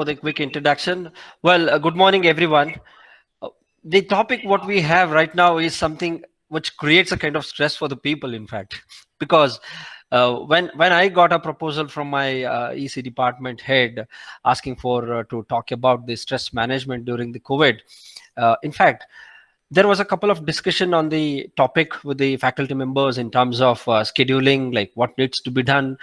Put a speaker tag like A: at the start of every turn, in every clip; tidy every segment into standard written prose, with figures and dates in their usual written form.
A: For the quick introduction. Well, good morning, everyone. Uh, the topic what we have right now is something which creates a kind of stress for the people, in fact, because when I got a proposal from my EC department head asking for to talk about the stress management during the COVID, in fact, there was a couple of discussion on the topic with the faculty members in terms of scheduling, like what needs to be done.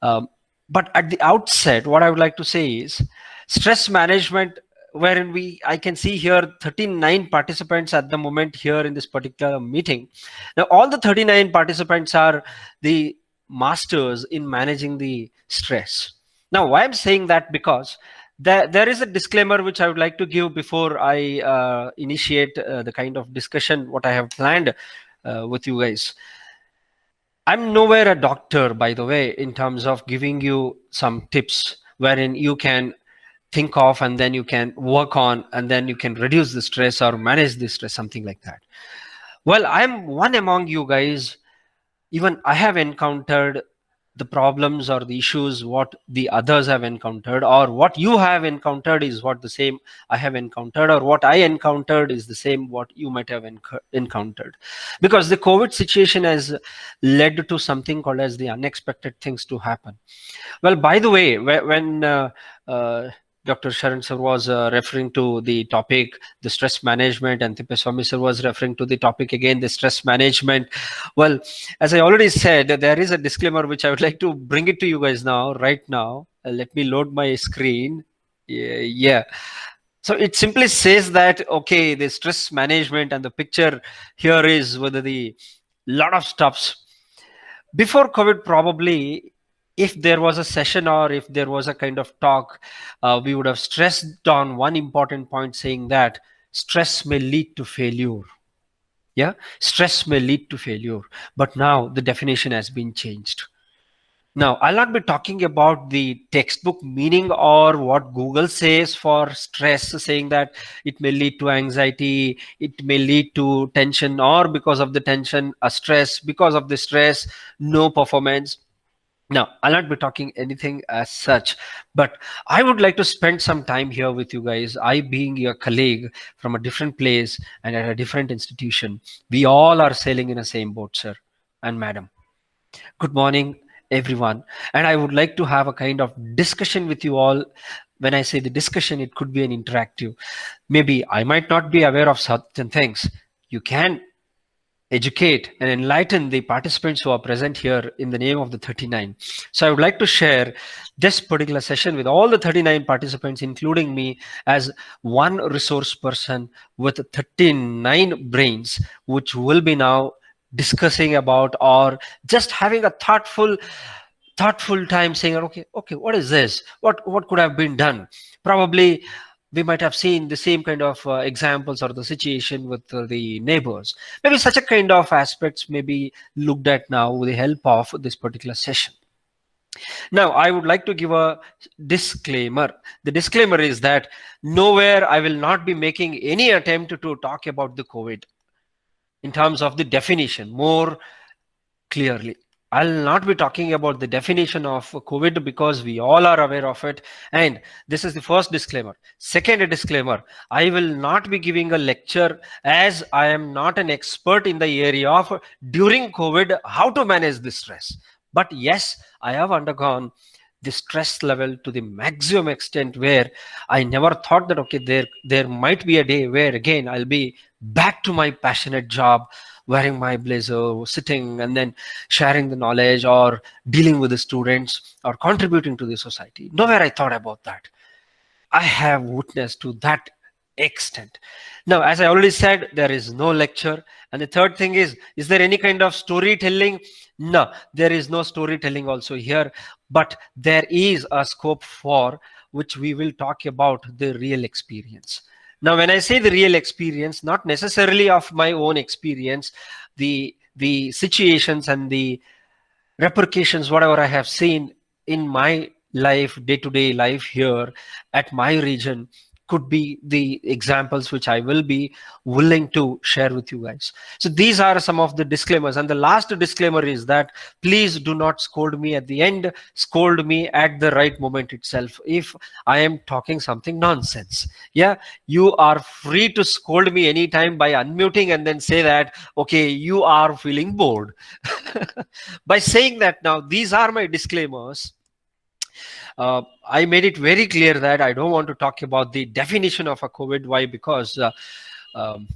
A: Um, but at the outset, what I would like to say is stress management, wherein I can see here 39 participants at the moment here in this particular meeting. Now, all the 39 participants are the masters in managing the stress. Now, why I'm saying that, because there is a disclaimer which I would like to give before I initiate the kind of discussion what I have planned with you guys. I'm nowhere a doctor, by the way, in terms of giving you some tips wherein you can think of and then you can work on and then you can reduce the stress or manage the stress, something like that. Well, I'm one among you guys. Even I have encountered the problems or the issues what the others have encountered, or what you have encountered is what the same I have encountered, or what I encountered is the same what you might have encountered, because the COVID situation has led to something called as the unexpected things to happen. Well, by the way, when uh, Dr. Sharan sir was referring to the topic, the stress management, and Tippeswamy sir was referring to the topic again, the stress management. Well, as I already said, there is a disclaimer which I would like to bring it to you guys now, right now. Let me load my screen. Yeah. So it simply says that, okay, the stress management, and the picture here is with the lot of stuffs before COVID. Probably if there was a session or if there was a kind of talk, we would have stressed on one important point, saying that stress may lead to failure. Yeah, stress may lead to failure, but now the definition has been changed. Now, I'll not be talking about the textbook meaning or what Google says for stress, saying that it may lead to anxiety, it may lead to tension, or because of the tension, a stress, because of the stress, no performance. Now, I'll not be talking anything as such, but I would like to spend some time here with you guys. I, being your colleague from a different place and at a different institution, we all are sailing in the same boat, sir and madam. Good morning, everyone. And I would like to have a kind of discussion with you all. When I say the discussion, it could be an interactive. Maybe I might not be aware of certain things. You can educate and enlighten the participants who are present here in the name of the 39. So I would like to share this particular session with all the 39 participants, including me, as one resource person with 39 brains, which will be now discussing about, or just having a thoughtful time, saying, okay, what is this, what could have been done. Probably we might have seen the same kind of examples or the situation with the neighbors. Maybe such a kind of aspects may be looked at now with the help of this particular session. Now, I would like to give a disclaimer. The disclaimer is that nowhere I will not be making any attempt to talk about the COVID in terms of the definition more clearly. I'll not be talking about the definition of COVID, because we all are aware of it. And this is the first disclaimer. Second disclaimer, I will not be giving a lecture, as I am not an expert in the area of during COVID how to manage the stress. But yes, I have undergone the stress level to the maximum extent, where I never thought that, okay, there might be a day where again I'll be back to my passionate job, wearing my blazer, sitting and then sharing the knowledge, or dealing with the students, or contributing to the society. Nowhere I thought about that. I have witnessed to that extent. Now, as I already said, there is no lecture. And the third thing is there any kind of storytelling? No, there is no storytelling also here, but there is a scope for which we will talk about the real experience. Now, when I say the real experience, not necessarily of my own experience, the situations and the repercussions, whatever I have seen in my life, day-to-day life here at my region, could be the examples which I will be willing to share with you guys. So these are some of the disclaimers. And the last disclaimer is that please do not scold me at the end, scold me at the right moment itself. If I am talking something nonsense, yeah, you are free to scold me anytime by unmuting and then say that, okay, you are feeling bored. By saying that, now these are my disclaimers. I made it very clear that I don't want to talk about the definition of a COVID. Why? Because um,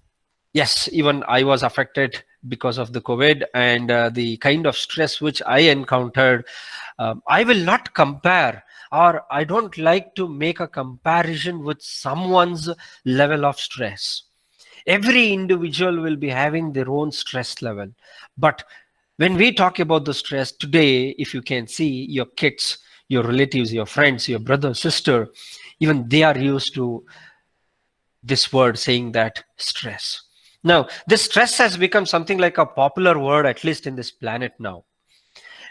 A: yes, even I was affected because of the COVID, and the kind of stress which I encountered. I will not compare, or I don't like to make a comparison with someone's level of stress. Every individual will be having their own stress level. But when we talk about the stress today, if you can see your kids, your relatives, your friends, your brother, sister, even they are used to this word saying that stress. Now, this stress has become something like a popular word, at least in this planet now.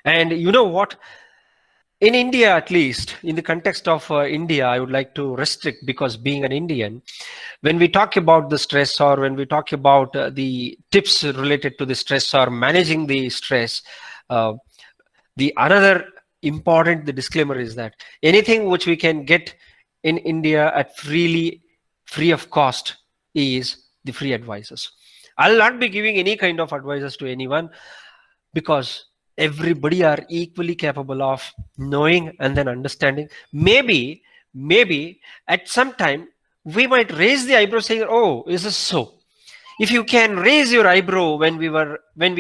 A: And you know what? In India, at least in the context of India, I would like to restrict, because being an Indian, when we talk about the stress, or when we talk about the tips related to the stress or managing the stress, uh, the another important the disclaimer is that anything which we can get in India at free of cost is the free advices. I'll not be giving any kind of advices to anyone, because everybody are equally capable of knowing and then understanding. Maybe at some time we might raise the eyebrow saying, oh, is this so? If you can raise your eyebrow when we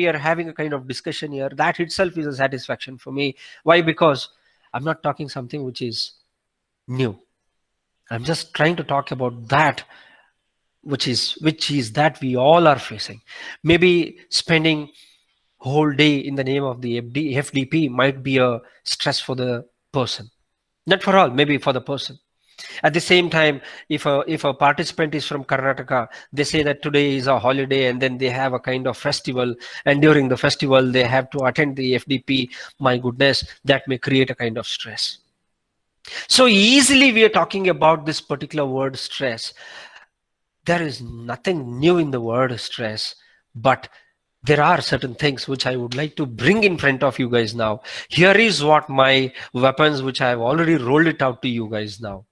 A: are having a kind of discussion here, that itself is a satisfaction for me. Why? Because I'm not talking something which is new. I'm just trying to talk about that which is that we all are facing. Maybe spending whole day in the name of the FDP might be a stress for the person, not for all, maybe for the person. At the same time, if a participant is from Karnataka, they say that today is a holiday, and then they have a kind of festival, and during the festival they have to attend the FDP. My goodness, that may create a kind of stress. So easily we are talking about this particular word stress. There is nothing new in the word stress, but there are certain things which I would like to bring in front of you guys now. Here is what my weapons, which I have already rolled it out to you guys now.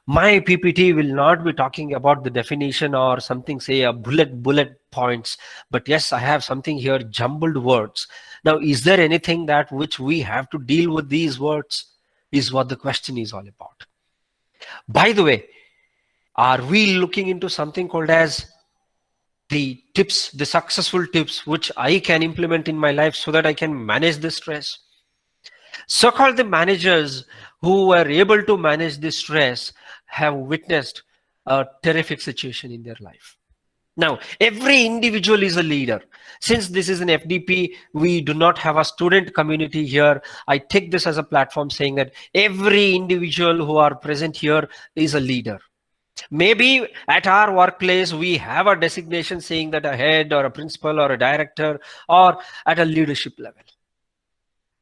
A: My PPT will not be talking about the definition or something, say a bullet points, but yes, I have something here, jumbled words. Now, is there anything that which we have to deal with these words, is what the question is all about. By the way, are we looking into something called as the tips, the successful tips which I can implement in my life so that I can manage the stress? So-called the managers who were able to manage the stress have witnessed a terrific situation in their life. Now, every individual is a leader. Since this is an FDP, we do not have a student community here. I take this as a platform saying that every individual who are present here is a leader. Maybe at our workplace, we have a designation saying that a head or a principal or a director, or at a leadership level.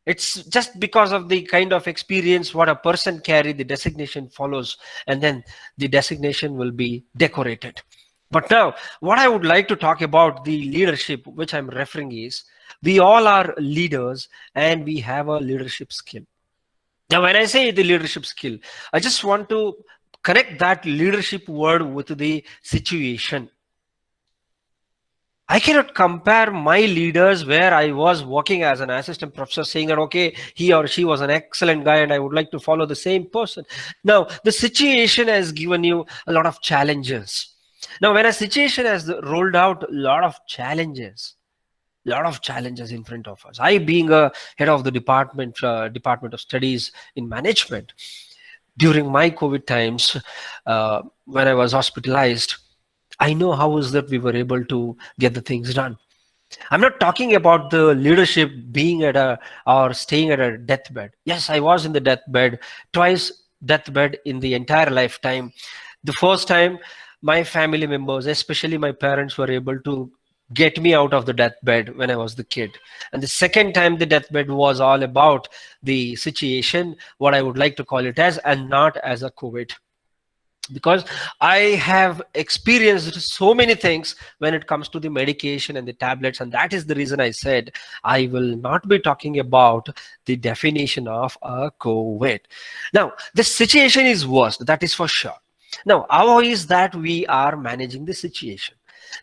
A: It's just because of the kind of experience what a person carry, the designation follows, and then the designation will be decorated. But now, what I would like to talk about the leadership, which I'm referring is, we all are leaders and we have a leadership skill. Now, when I say the leadership skill, I just want to connect that leadership word with the situation. I cannot compare my leaders where I was working as an assistant professor saying that, okay, he or she was an excellent guy and I would like to follow the same person. Now, the situation has given you a lot of challenges. Now, when a situation has rolled out a lot of challenges in front of us. I, being a head of the Department of Studies in Management, during my COVID times, when I was hospitalized, I know how is that we were able to get the things done. I'm not talking about the leadership being at a or staying at a deathbed. Yes, I was in the deathbed, twice deathbed in the entire lifetime. The first time, my family members, especially my parents, were able to get me out of the deathbed when I was the kid. And the second time, the deathbed was all about the situation, what I would like to call it as, and not as a COVID. because I have experienced so many things when it comes to the medication and the tablets, and that is the reason I said I will not be talking about the definition of a COVID. Now the situation is worst, that is for sure. Now how is that we are managing the situation?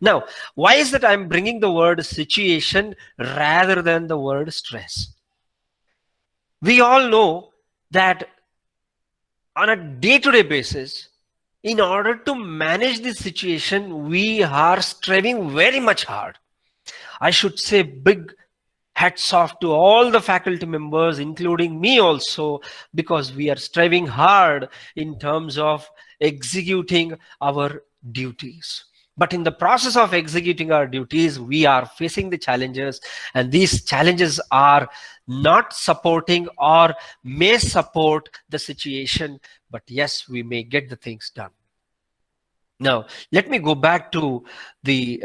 A: Now why is that I'm bringing the word situation rather than the word stress? We all know that on a day-to-day basis, in order to manage this situation, we are striving very much hard. I should say big hats off to all the faculty members, including me also, because we are striving hard in terms of executing our duties. But in the process of executing our duties, we are facing the challenges, and these challenges are not supporting or may support the situation, but yes, we may get the things done. Now, let me go back to the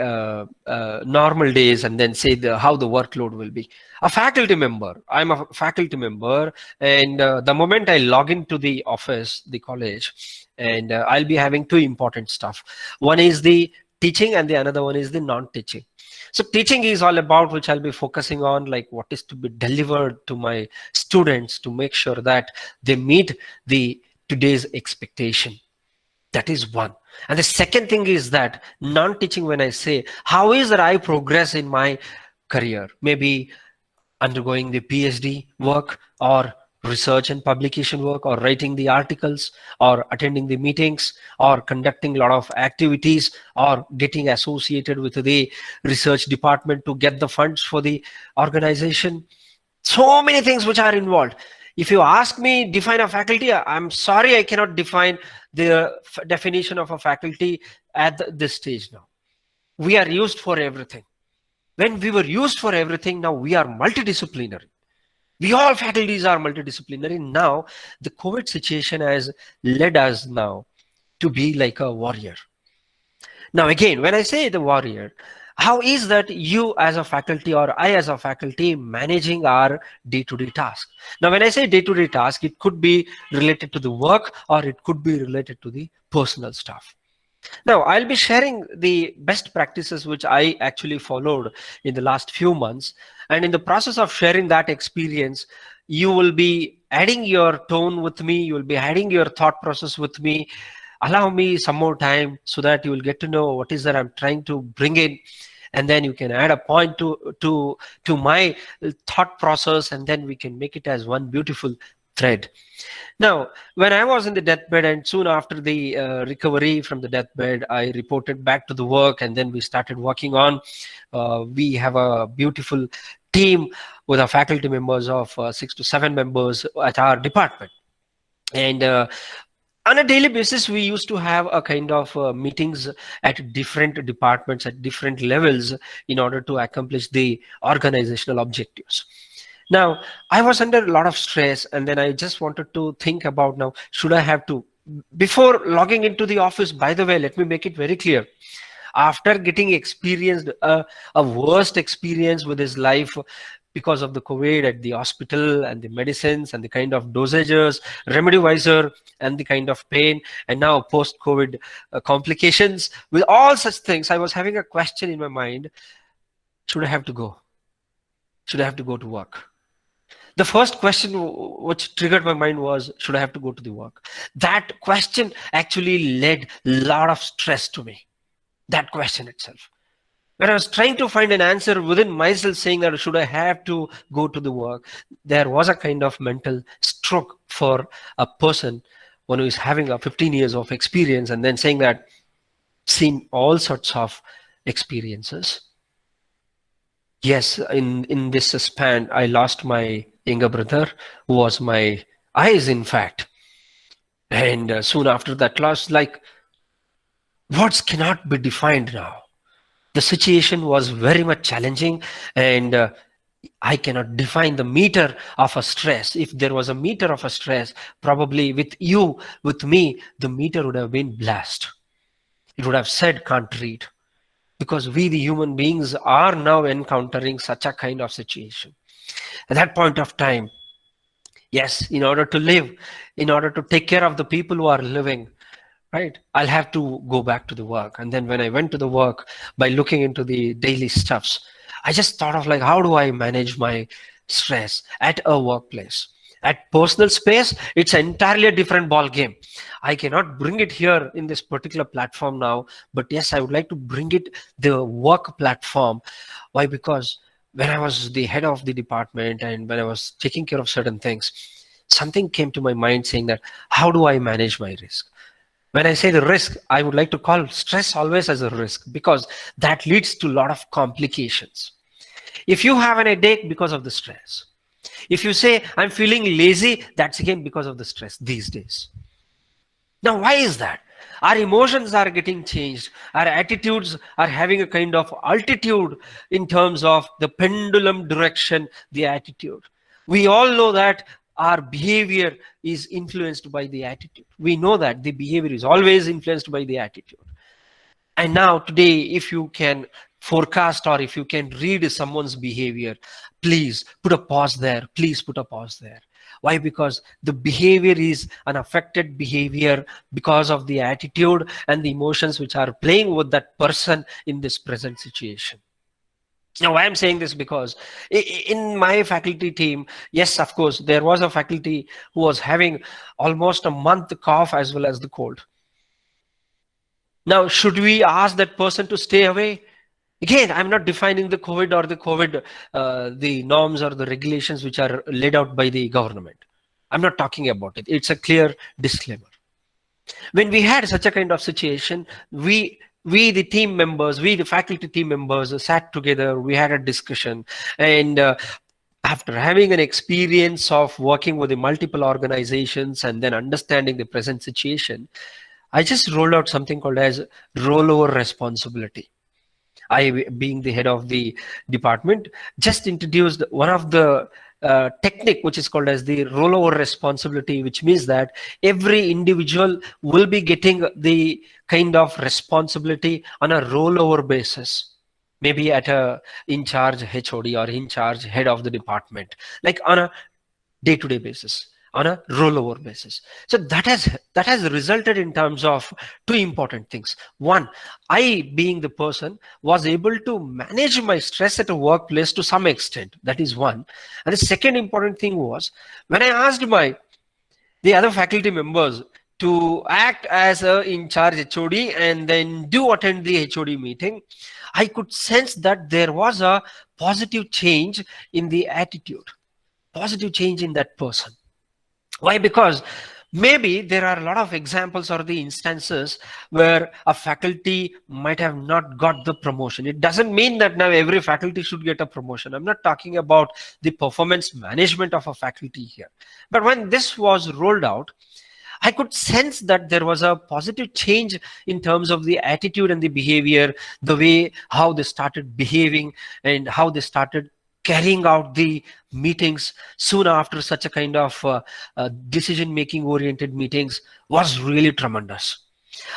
A: normal days and then say how the workload will be. A faculty member, I'm a faculty member, and the moment I log into the office, the college, and I'll be having two important stuff. One is the teaching, and the another one is the non-teaching. So teaching is all about which I'll be focusing on, like what is to be delivered to my students to make sure that they meet the today's expectation. That is one. And the second thing is that non-teaching, when I say how is that I progress in my career, maybe undergoing the PhD work or research and publication work or writing the articles or attending the meetings or conducting a lot of activities or getting associated with the research department to get the funds for the organization. So many things which are involved. If you ask me define a faculty, I'm sorry I cannot define the definition of a faculty at this stage. Now we are used for everything. When we were used for everything, now we are multidisciplinary. We all faculties are multidisciplinary. Now the COVID situation has led us now to be like a warrior. Now again, when I say the warrior, how is that you as a faculty or I as a faculty managing our day-to-day task? Now when I say day-to-day task, it could be related to the work or it could be related to the personal stuff. Now I'll be sharing the best practices which I actually followed in the last few months, and in the process of sharing that experience, you will be adding your tone with me, you will be adding your thought process with me. Allow me some more time so that you will get to know what is that I'm trying to bring in, and then you can add a point to my thought process, and then we can make it as one beautiful thread. Now when I was in the deathbed, and soon after the recovery from the deathbed, I reported back to the work, and then we started working on, we have a beautiful team with our faculty members of 6 to 7 members at our department. And on a daily basis, we used to have a kind of meetings at different departments at different levels in order to accomplish the organizational objectives. Now I was under a lot of stress, and then I just wanted to think about, now should I have to, before logging into the office, by the way, let me make it very clear, after getting experienced a worst experience with his life because of the COVID at the hospital and the medicines and the kind of dosages, remdesivir and the kind of pain, and now post-COVID complications, with all such things, I was having a question in my mind: should I have to go? Should I have to go to work? The first question which triggered my mind was, should I have to go to the work? That question actually led a lot of stress to me. That question itself. When I was trying to find an answer within myself saying that should I have to go to the work, there was a kind of mental stroke for a person, one who is having a 15 years of experience, and then saying that, seen all sorts of experiences. Yes, in this span, I lost my younger brother, who was my eyes, in fact. And soon after that loss, like, words cannot be defined now. The situation was very much challenging, and I cannot define the meter of a stress. If there was a meter of a stress, probably with you, with me, the meter would have been blast. It would have said can't read, because we, the human beings, are now encountering such a kind of situation. At that point of time, yes, in order to live, in order to take care of the people who are living, right? I'll have to go back to the work. And then when I went to the work, by looking into the daily stuffs, I just thought of like, how do I manage my stress at a workplace? At personal space, it's entirely a different ball game. I cannot bring it here in this particular platform now, but yes, I would like to bring it the work platform. Why? Because when I was the head of the department and when I was taking care of certain things, something came to my mind saying that how do I manage my risk? When I say the risk, I would like to call stress always as a risk, because that leads to a lot of complications. If you have an headache because of the stress, if you say I'm feeling lazy, that's again because of the stress these days. Now, why is that? Our emotions are getting changed. Our attitudes are having a kind of altitude in terms of the pendulum direction, the attitude. We all know that our behavior is influenced by the attitude. We know that the behavior is always influenced by the attitude. And now, today, if you can forecast or if you can read someone's behavior, please put a pause there. Please put a pause there. Why? Because the behavior is an affected behavior because of the attitude and the emotions which are playing with that person in this present situation. Now, why I'm saying this, because in my faculty team, yes, of course, there was a faculty who was having almost a month cough as well as the cold. Now, should we ask that person to stay away? Again, I'm not defining the COVID or the COVID, the norms or the regulations which are laid out by the government. I'm not talking about it. It's a clear disclaimer. When we had such a kind of situation, we the team members, we the faculty team members sat together. We had a discussion, and after having an experience of working with the multiple organizations and then understanding the present situation, I just rolled out something called as rollover responsibility. I, being the head of the department, just introduced one of the technique which is called as the rollover responsibility, which means that every individual will be getting the kind of responsibility on a rollover basis, maybe at a in charge HOD or in charge head of the department, like on a day-to-day basis, on a rollover basis. So that has resulted in terms of two important things. One, I, being the person, was able to manage my stress at a workplace to some extent. That is one. And the second important thing was when I asked my the other faculty members to act as a in charge HOD and then do attend the HOD meeting, I could sense that there was a positive change in the attitude, positive change in that person. Why? Because maybe there are a lot of examples or the instances where a faculty might have not got the promotion. It doesn't mean that now every faculty should get a promotion. I'm not talking about the performance management of a faculty here. But when this was rolled out, I could sense that there was a positive change in terms of the attitude and the behavior, the way how they started behaving and how they started carrying out the meetings soon after such a kind of decision making oriented meetings was really tremendous.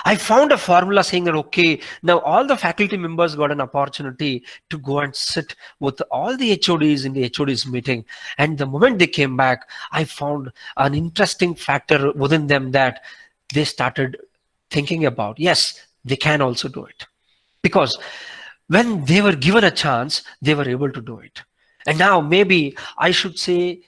A: I found a formula saying that, okay, now all the faculty members got an opportunity to go and sit with all the HODs in the HODs meeting. And the moment they came back, I found an interesting factor within them that they started thinking about, yes, they can also do it. Because when they were given a chance, they were able to do it. And now maybe I should say,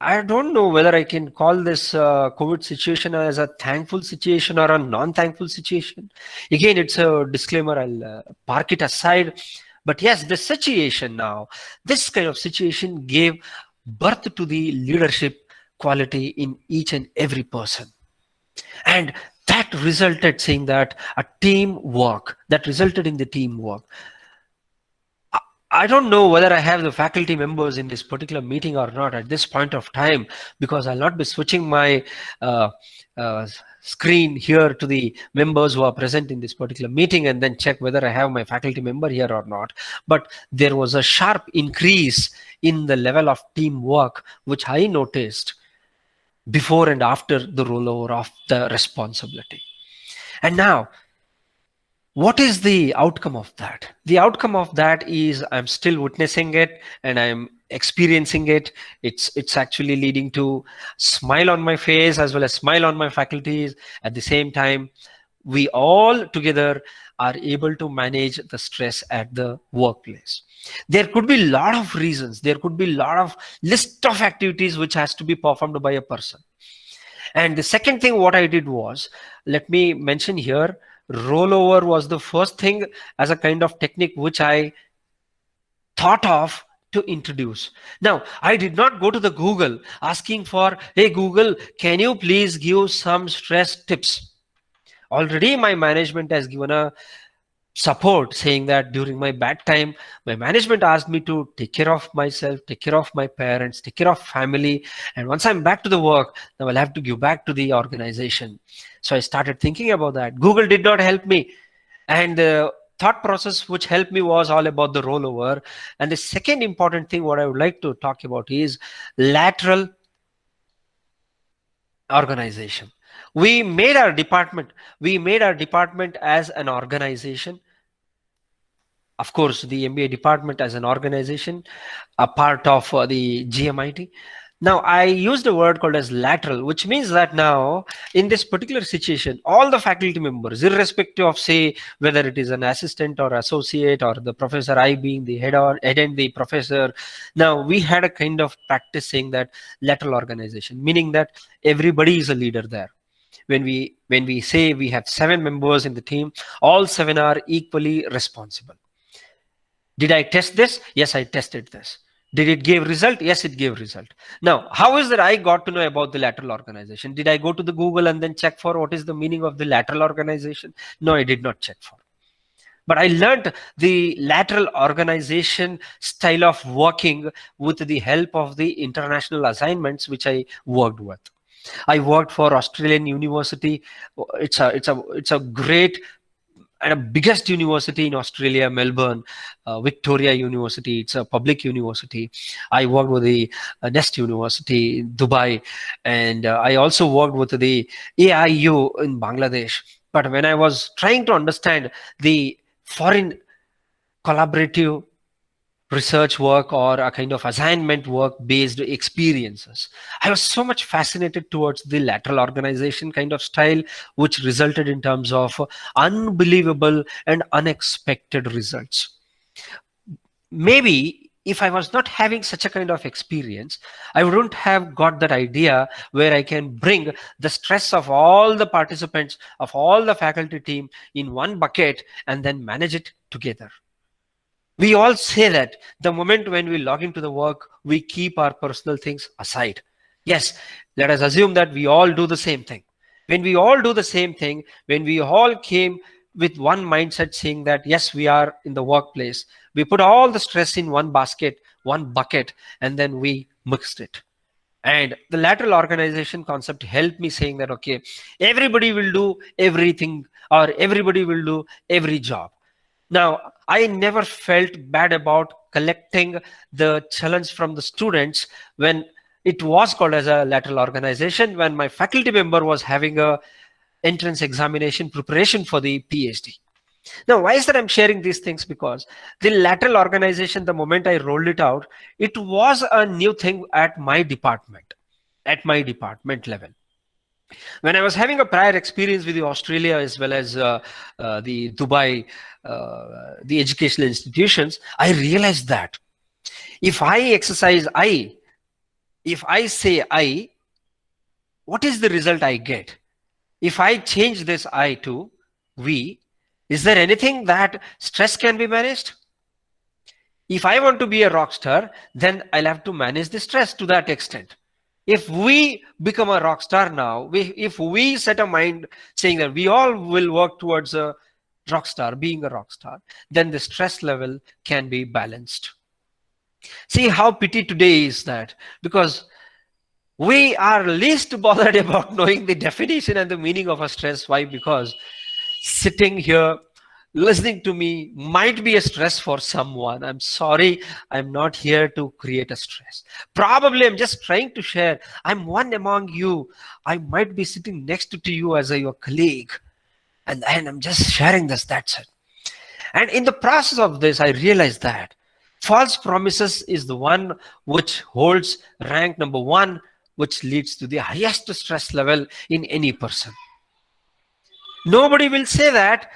A: I don't know whether I can call this COVID situation as a thankful situation or a non-thankful situation. Again, it's a disclaimer. I'll park it aside. But yes, the situation now, this kind of situation gave birth to the leadership quality in each and every person. And that resulted saying that a teamwork, that resulted in the teamwork. I don't know whether I have the faculty members in this particular meeting or not at this point of time, because I'll not be switching my uh, screen here to the members who are present in this particular meeting and then check whether I have my faculty member here or not. But there was a sharp increase in the level of teamwork, which I noticed before and after the rollover of the responsibility. And now, what is the outcome of that? The outcome of that is I'm still witnessing it and I'm experiencing it. It's actually leading to smile on my face as well as smile on my faculties at the same time. we all together are able to manage the stress at the workplace. There could be a lot of reasons, there could be a lot of list of activities which has to be performed by a person. And the second thing what I did was, let me mention here, rollover was the first thing as a kind of technique which I thought of to introduce. Now, I did not go to the Google asking for, hey Google, can you please give some stress tips? Already my management has given a support saying that during my bad time, my management asked me to take care of myself, take care of my parents, take care of family. And once I'm back to the work, now I'll have to give back to the organization. So I started thinking about that. Google did not help me. And the thought process which helped me was all about the rollover. And the second important thing what I would like to talk about is lateral organization. We made our department as an organization. Of course, the MBA department as an organization, a part of the GMIT. Now, I used a word called as lateral, which means that now in this particular situation, all the faculty members, irrespective of say whether it is an assistant or associate or the professor, I being the head and the professor, now we had a kind of practice saying that lateral organization, meaning that everybody is a leader there. When we say we have 7 members in the team, all 7 are equally responsible. Did I test this? Yes, I tested this. Did it give result? Yes, it gave result. Now, how is that I got to know about the lateral organization? Did I go to the Google and then check for what is the meaning of the lateral organization? No, I did not check for. But I learned the lateral organization style of working with the help of the international assignments which I worked with. I worked for Australian University. It's a great and a biggest university in Australia, Melbourne, Victoria University. It's a public university. I worked with the Nest University in Dubai, and I also worked with the AIU in Bangladesh. But when I was trying to understand the foreign collaborative research work or a kind of assignment work based experiences, I was so much fascinated towards the lateral organization kind of style, which resulted in terms of unbelievable and unexpected results. Maybe if I was not having such a kind of experience, I wouldn't have got that idea where I can bring the stress of all the participants, of all the faculty team in one bucket and then manage it together. We all say that the moment when we log into the work, we keep our personal things aside. Yes, let us assume that we all do the same thing. When we all do the same thing, when we all came with one mindset saying that, yes, we are in the workplace, we put all the stress in one basket, one bucket, and then we mixed it. And the lateral organization concept helped me saying that, okay, everybody will do everything or everybody will do every job. Now, I never felt bad about collecting the challenge from the students when it was called as a lateral organization, when my faculty member was having a entrance examination preparation for the PhD. Now, why is that I'm sharing these things? Because the lateral organization, the moment I rolled it out, it was a new thing at my department level. When I was having a prior experience with the Australia as well as the Dubai, the educational institutions, I realized that if I say I, what is the result I get? If I change this I to we, is there anything that stress can be managed? If I want to be a rock star, then I'll have to manage the stress to that extent. If we become a rock star now, if we set a mind saying that we all will work towards a rock star, being a rock star, then the stress level can be balanced. See how pity today is that, because we are least bothered about knowing the definition and the meaning of a stress. Why? Because sitting here listening to me might be a stress for someone. I'm sorry, I'm not here to create a stress. Probably I'm just trying to share. I'm one among you. I might be sitting next to you as your colleague, and I'm just sharing this. That's it. And in the process of this, I realized that false promises is the one which holds rank number 1, which leads to the highest stress level in any person. Nobody will say that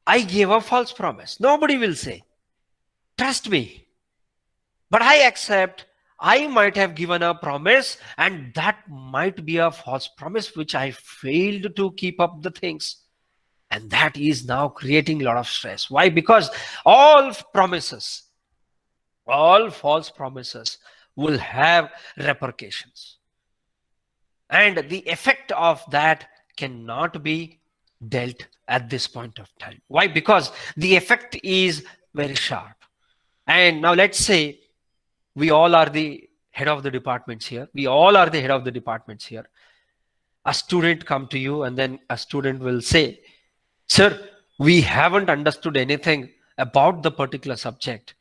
A: I gave a false promise. Nobody will say. Trust me. But I accept I might have given a promise, and that might be a false promise which I failed to keep up the things. And that is now creating a lot of stress. Why? Because all promises, all false promises will have repercussions. And the effect of that cannot be dealt at this point of time. Why? Because the effect is very sharp. And now let's say we all are the head of the departments here. We all are the head of the departments here. A student come to you and then a student will say, sir, we haven't understood anything about the particular subject.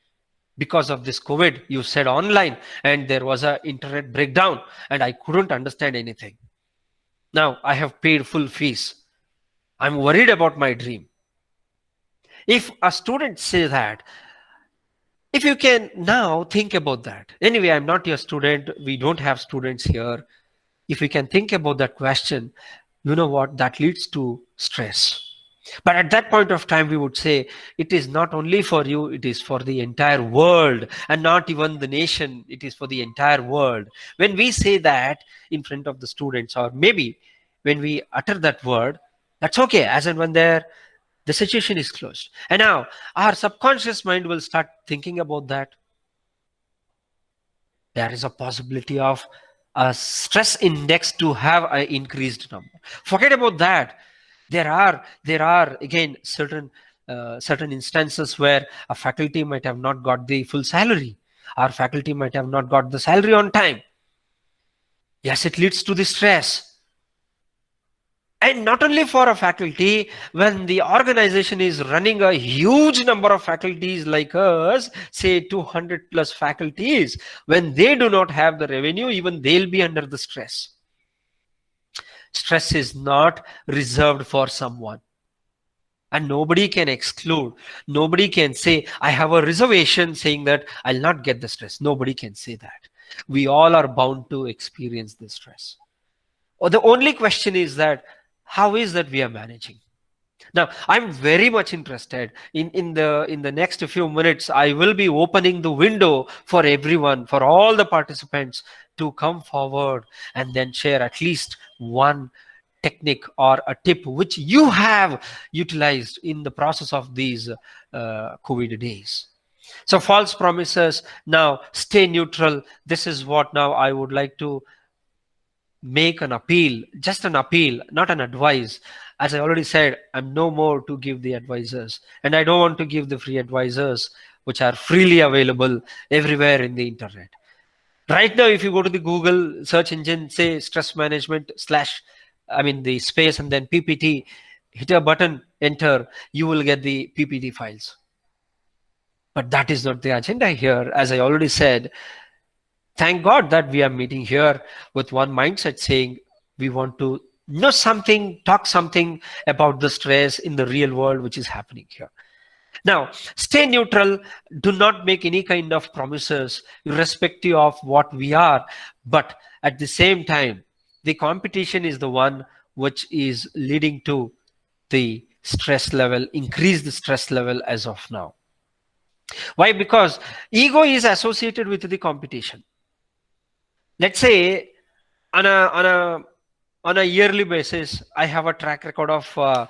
A: Because of this COVID, you said online and there was a internet breakdown and I couldn't understand anything. Now I have paid full fees. I'm worried about my dream. If a student says that, if you can now think about that. Anyway, I'm not your student. We don't have students here. If we can think about that question, you know what? That leads to stress. But at that point of time, we would say it is not only for you, it is for the entire world, and not even the nation, it is for the entire world. When we say that in front of the students, or maybe when we utter that word, that's okay, as and when the situation is closed. And now our subconscious mind will start thinking about that. There is a possibility of a stress index to have an increased number. Forget about that. There are again certain instances where a faculty might have not got the full salary. Our faculty might have not got the salary on time. Yes, it leads to the stress. And not only for a faculty, when the organization is running a huge number of faculties like us, say 200 plus faculties, when they do not have the revenue, even they'll be under the stress. Stress is not reserved for someone. And nobody can exclude. Nobody can say, I have a reservation saying that I'll not get the stress. Nobody can say that. We all are bound to experience the stress. Or the only question is that, how is that we are managing? Now, I'm very much interested in the next few minutes. I will be opening the window for everyone, for all the participants to come forward and then share at least one technique or a tip which you have utilized in the process of these COVID days. So false promises, now stay neutral. This is what now I would like to make an appeal, just an appeal, not an advice. As I already said, I'm no more to give the advisors, and I don't want to give the free advisors which are freely available everywhere in the internet. Right now, if you go to the Google search engine, say stress management slash, I mean the space and then PPT, hit a button, enter, you will get the PPT files. But that is not the agenda here. As I already said, thank God that we are meeting here with one mindset saying we want to know something, talk something about the stress in the real world which is happening here. Now, stay neutral. Do not make any kind of promises irrespective of what we are. But at the same time, the competition is the one which is leading to the stress level, increase the stress level as of now. Why? Because ego is associated with the competition. Let's say on a yearly basis, I have a track record of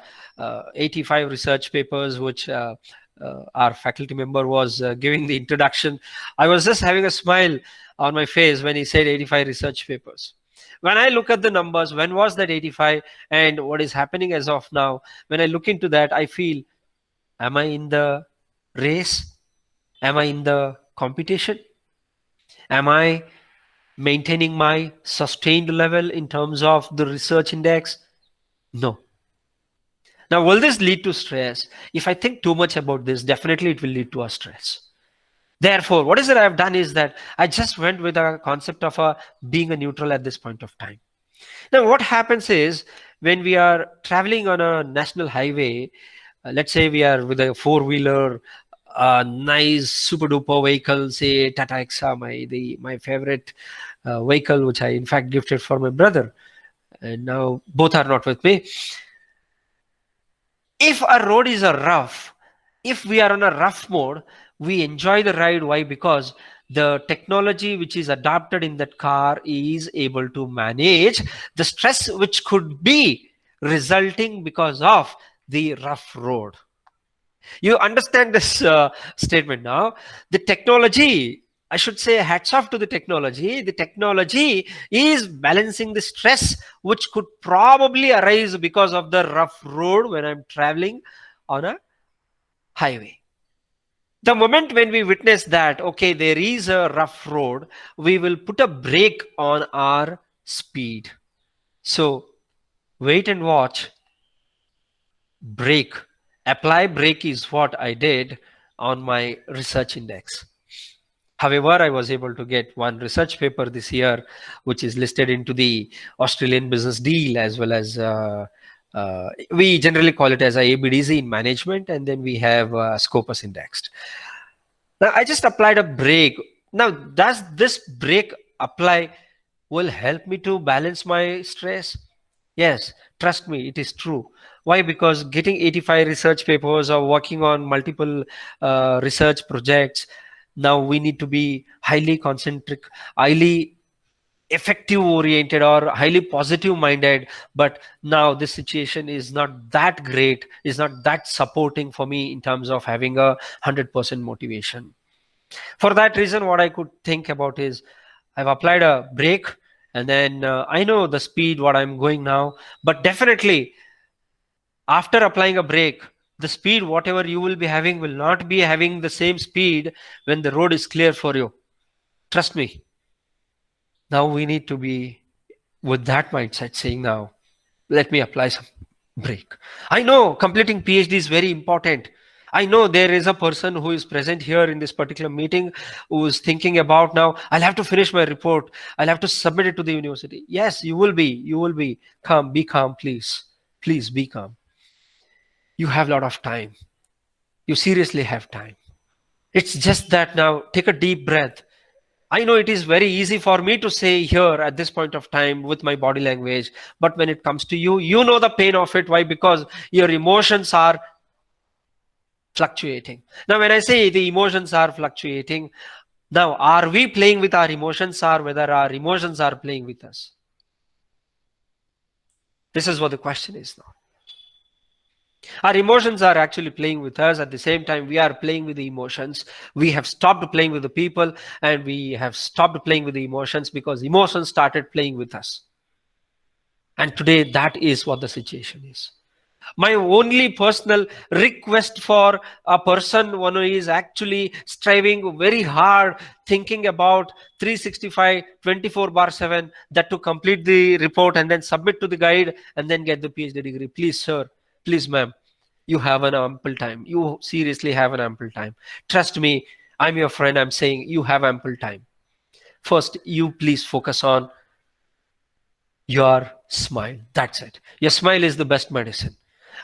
A: 85 research papers, which our faculty member was giving the introduction. I was just having a smile on my face when he said 85 research papers. When I look at the numbers, when was that 85 and what is happening as of now, when I look into that, I feel, am I in the race? Am I in the competition? Am I maintaining my sustained level in terms of the research index? No. Now, will this lead to stress? If I think too much about this, definitely it will lead to a stress. Therefore, what is it I've done is that I just went with a concept of being a neutral at this point of time. Now, what happens is when we are traveling on a national highway, let's say we are with a four-wheeler, nice super duper vehicle, say Tata Exa, my favorite vehicle, which I in fact gifted for my brother, and now both are not with me. If a road is a rough, if we are on a rough mode, we enjoy the ride. Why? Because the technology which is adapted in that car is able to manage the stress which could be resulting because of the rough road. You understand this statement now? The technology, I should say, hats off to the technology. The technology is balancing the stress which could probably arise because of the rough road when I'm traveling on a highway. The moment when we witness that, okay, there is a rough road, we will put a brake on our speed. So wait and watch. Brake, apply brake is what I did on my research index. However, I was able to get one research paper this year, which is listed into the Australian Business Deal, as well as we generally call it as a ABDZ in management, and then we have Scopus indexed. Now, I just applied a brake. Now, does this brake apply will help me to balance my stress? Yes, trust me, it is true. Why? Because getting 85 research papers or working on multiple research projects, now we need to be highly concentric, highly effective oriented, or highly positive minded. But now this situation is not that great, is not that supporting for me in terms of having a 100% motivation. For that reason, what I could think about is I've applied a brake, and then I know the speed what I'm going now, but definitely after applying a brake, the speed whatever you will be having will not be having the same speed when the road is clear for you. Trust me. Now we need to be with that mindset, saying now let me apply some brake. I know completing PhD is very important. I know there is a person who is present here in this particular meeting who is thinking about now, I'll have to finish my report. I'll have to submit it to the university. Yes, you will be. You will be. Calm. Be calm, please. Please be calm. You have a lot of time. You seriously have time. It's just that now take a deep breath. I know it is very easy for me to say here at this point of time with my body language, but when it comes to you, you know the pain of it. Why? Because your emotions are fluctuating. Now, when I say the emotions are fluctuating, now are we playing with our emotions, or whether our emotions are playing with us? This is what the question is now. Our emotions are actually playing with us. At the same time, we are playing with the emotions. We have stopped playing with the people, and we have stopped playing with the emotions because emotions started playing with us. And today, that is what the situation is. My only personal request for a person one who is actually striving very hard, thinking about 365 24/7, that to complete the report and then submit to the guide and then get the PhD degree. Please, sir, please, ma'am, you have an ample time. You seriously have an ample time. Trust me, I'm your friend. I'm saying you have ample time. First, you please focus on your smile. That's it. Your smile is the best medicine.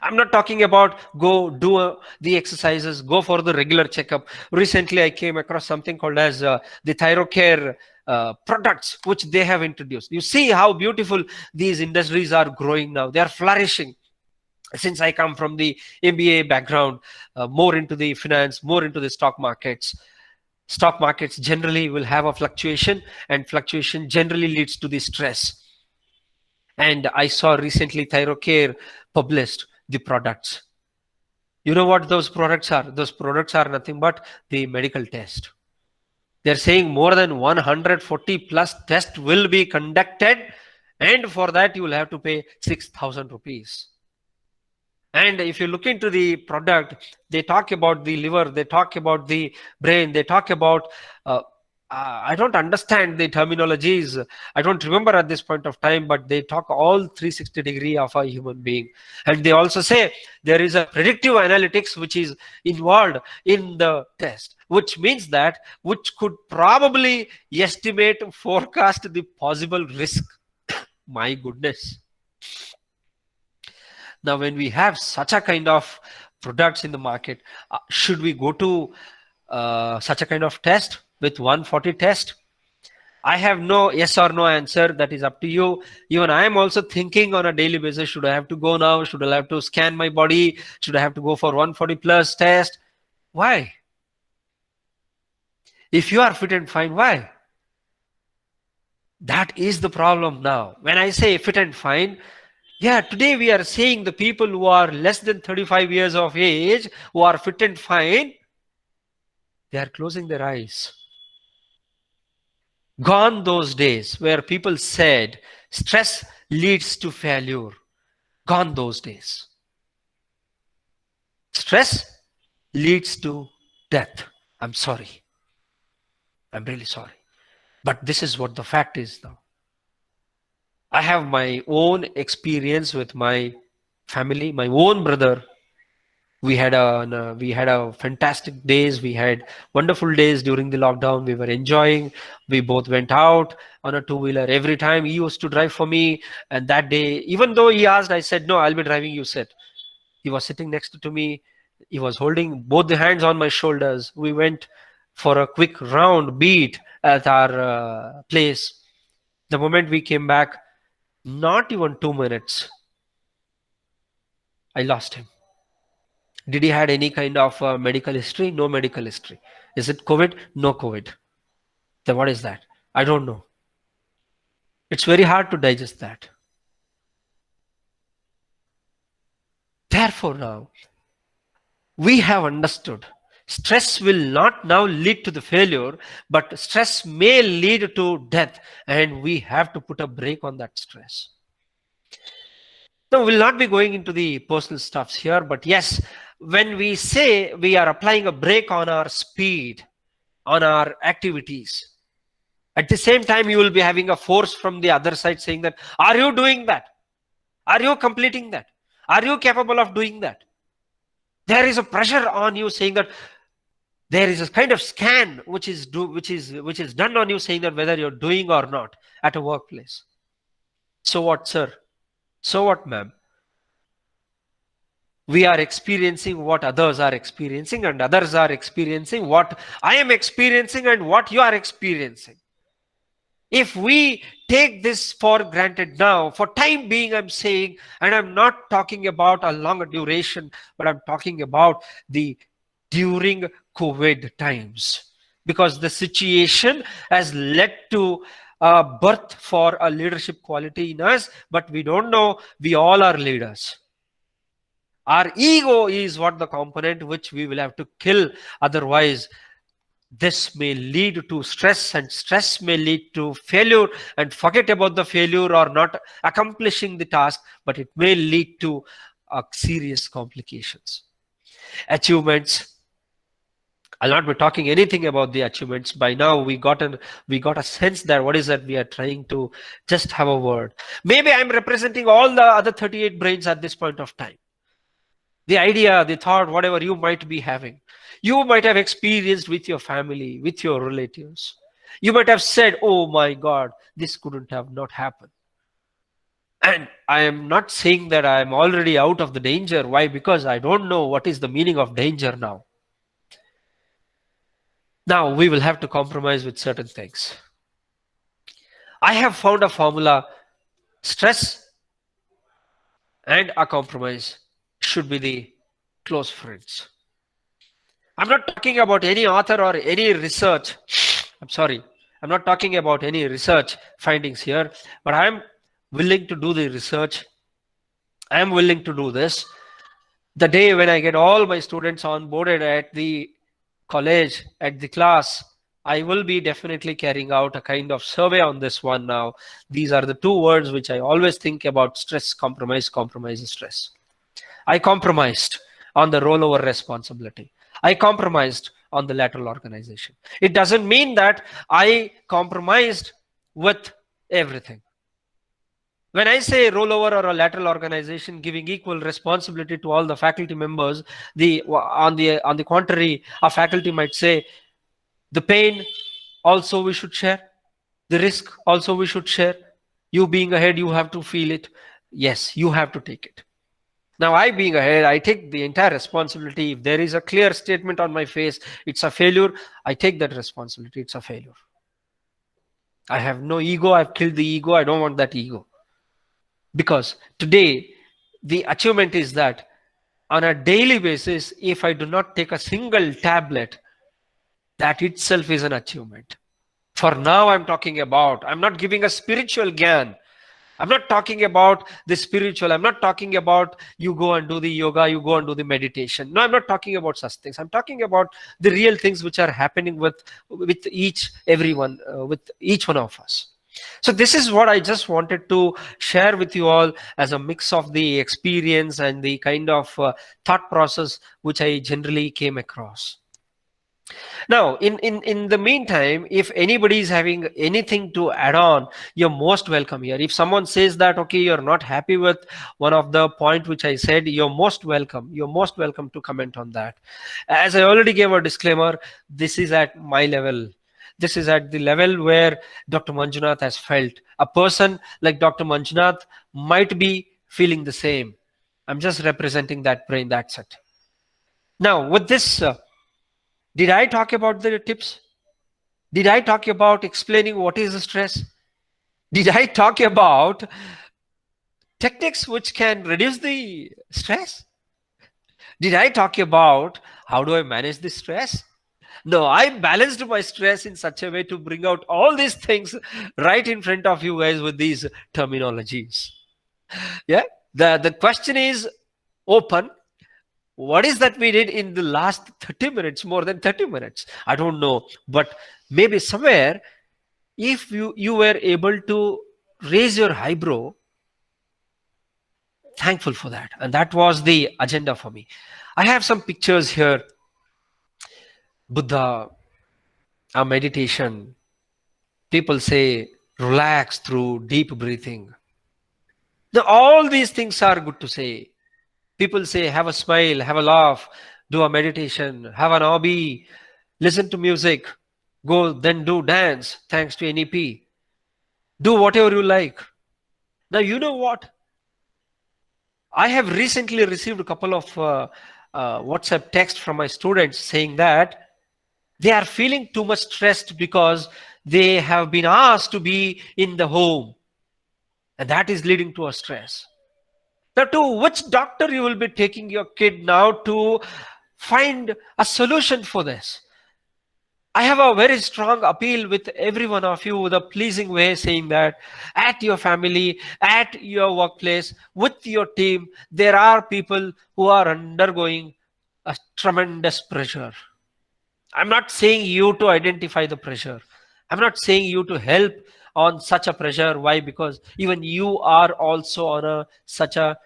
A: I'm not talking about go do the exercises, go for the regular checkup. Recently, I came across something called as the ThyroCare products, which they have introduced. You see how beautiful these industries are growing now. They are flourishing. Since I come from the MBA background, more into the finance, more into the stock markets generally will have a fluctuation, and fluctuation generally leads to the stress. And I saw recently ThyroCare published the products. You know what those products are? Those products are nothing but the medical test. They're saying more than 140 plus tests will be conducted, and for that you will have to pay 6,000 rupees. And if you look into the product, they talk about the liver, they talk about the brain, they talk about I don't understand the terminologies. I don't remember at this point of time, but they talk all 360 degree of a human being. And they also say there is a predictive analytics which is involved in the test, which means that which could probably estimate, forecast the possible risk. My goodness. Now, when we have such a kind of products in the market, should we go to such a kind of test with 140 test? I have no yes or no answer. That is up to you. Even I am also thinking on a daily basis, should I have to go now? Should I have to scan my body? Should I have to go for 140 plus test? Why? If you are fit and fine, why? That is the problem now. When I say fit and fine, yeah, today we are seeing the people who are less than 35 years of age, who are fit and fine, they are closing their eyes. Gone those days where people said stress leads to failure. Gone those days. Stress leads to death. I'm sorry. I'm really sorry. But this is what the fact is now. I have my own experience with my family, my own brother. We had a fantastic days. We had wonderful days during the lockdown. We were enjoying. We both went out on a two-wheeler every time. He used to drive for me, and that day, even though he asked, I said, "No, I'll be driving. You sit." He was sitting next to me. He was holding both the hands on my shoulders. We went for a quick round beat at our place. The moment we came back, not even 2 minutes, I lost him. Did he had any kind of medical history? No medical history. Is it COVID? No COVID. Then what is that? I don't know. It's very hard to digest that. Therefore, now we have understood stress will not now lead to the failure, but stress may lead to death, and we have to put a brake on that stress. Now, we'll not be going into the personal stuffs here, but yes, when we say we are applying a brake on our speed, on our activities, at the same time, you will be having a force from the other side saying that, are you doing that? Are you completing that? Are you capable of doing that? There is a pressure on you saying that there is a kind of scan which is done on you saying that whether you're doing or not at a workplace. So what, sir? So what, ma'am? We are experiencing what others are experiencing, and others are experiencing what I am experiencing and what you are experiencing. If we take this for granted now, for time being, I'm saying, and I'm not talking about a longer duration, but I'm talking about the during COVID times, because the situation has led to a birth for a leadership quality in us, but we don't know we all are leaders. Our ego is what the component which we will have to kill. Otherwise, this may lead to stress, and stress may lead to failure, and forget about the failure or not accomplishing the task, but it may lead to serious complications. Achievements. I'll not be talking anything about the achievements. By now, we got a sense that what is that we are trying to just have a word. Maybe I'm representing all the other 38 brains at this point of time. The idea, the thought, whatever you might be having, you might have experienced with your family, with your relatives. You might have said, oh my God, this couldn't have not happened. And I am not saying that I am already out of the danger. Why? Because I don't know what is the meaning of danger now. Now we will have to compromise with certain things. I have found a formula. Stress and a compromise should be the close friends. I'm not talking about any author or any research. I'm sorry. I'm not talking about any research findings here, but I'm willing to do the research. I am willing to do this. The day when I get all my students onboarded at the college, at the class, I will be definitely carrying out a kind of survey on this one now. These are the two words which I always think about: stress, compromise, compromise, stress. I compromised on the rollover responsibility. I compromised on the lateral organization. It doesn't mean that I compromised with everything. When I say rollover or a lateral organization, giving equal responsibility to all the faculty members, on the contrary, a faculty might say the pain also we should share, the risk also we should share. You being ahead, you have to feel it. Yes, you have to take it. Now, I being ahead, I take the entire responsibility. If there is a clear statement on my face, it's a failure, I take that responsibility, it's a failure. I have no ego. I've killed the ego. I don't want that ego. Because today, the achievement is that on a daily basis, if I do not take a single tablet, that itself is an achievement. For now, I'm not giving a spiritual gyan. I'm not talking about the spiritual. I'm not talking about you go and do the yoga, you go and do the meditation. No, I'm not talking about such things. I'm talking about the real things which are happening with with each one of us. So this is what I just wanted to share with you all as a mix of the experience and the kind of thought process which I generally came across. Now, in the meantime, if anybody is having anything to add on, you're most welcome here. If someone says that, okay, you're not happy with one of the point which I said, you're most welcome. You're most welcome to comment on that. As I already gave a disclaimer, this is at my level. This is at the level where Dr. Manjunath has felt. A person like Dr. Manjunath might be feeling the same. I'm just representing that brain, that's it. Now, with this, did I talk about the tips? Did I talk about explaining what is stress? Did I talk about techniques which can reduce the stress? Did I talk about how do I manage the stress? No, I balanced my stress in such a way to bring out all these things right in front of you guys with these terminologies. Yeah, the question is open. What is that we did in the last 30 minutes, more than 30 minutes? I don't know, but maybe somewhere, if you were able to raise your eyebrow, thankful for that. And that was the agenda for me. I have some pictures here. Buddha, a meditation. People say relax through deep breathing. Now, all these things are good to say. People say have a smile, have a laugh, do a meditation, have an hobby, listen to music, go then do dance thanks to NEP. Do whatever you like. Now, you know what? I have recently received a couple of WhatsApp texts from my students saying that they are feeling too much stressed because they have been asked to be in the home, and that is leading to a stress. Now, to which doctor you will be taking your kid now to find a solution for this? I have a very strong appeal with every one of you with a pleasing way saying that at your family, at your workplace, with your team, there are people who are undergoing a tremendous pressure. I'm not saying you to identify the pressure. I'm not saying you to help on such a pressure. Why? Because even you are also on such a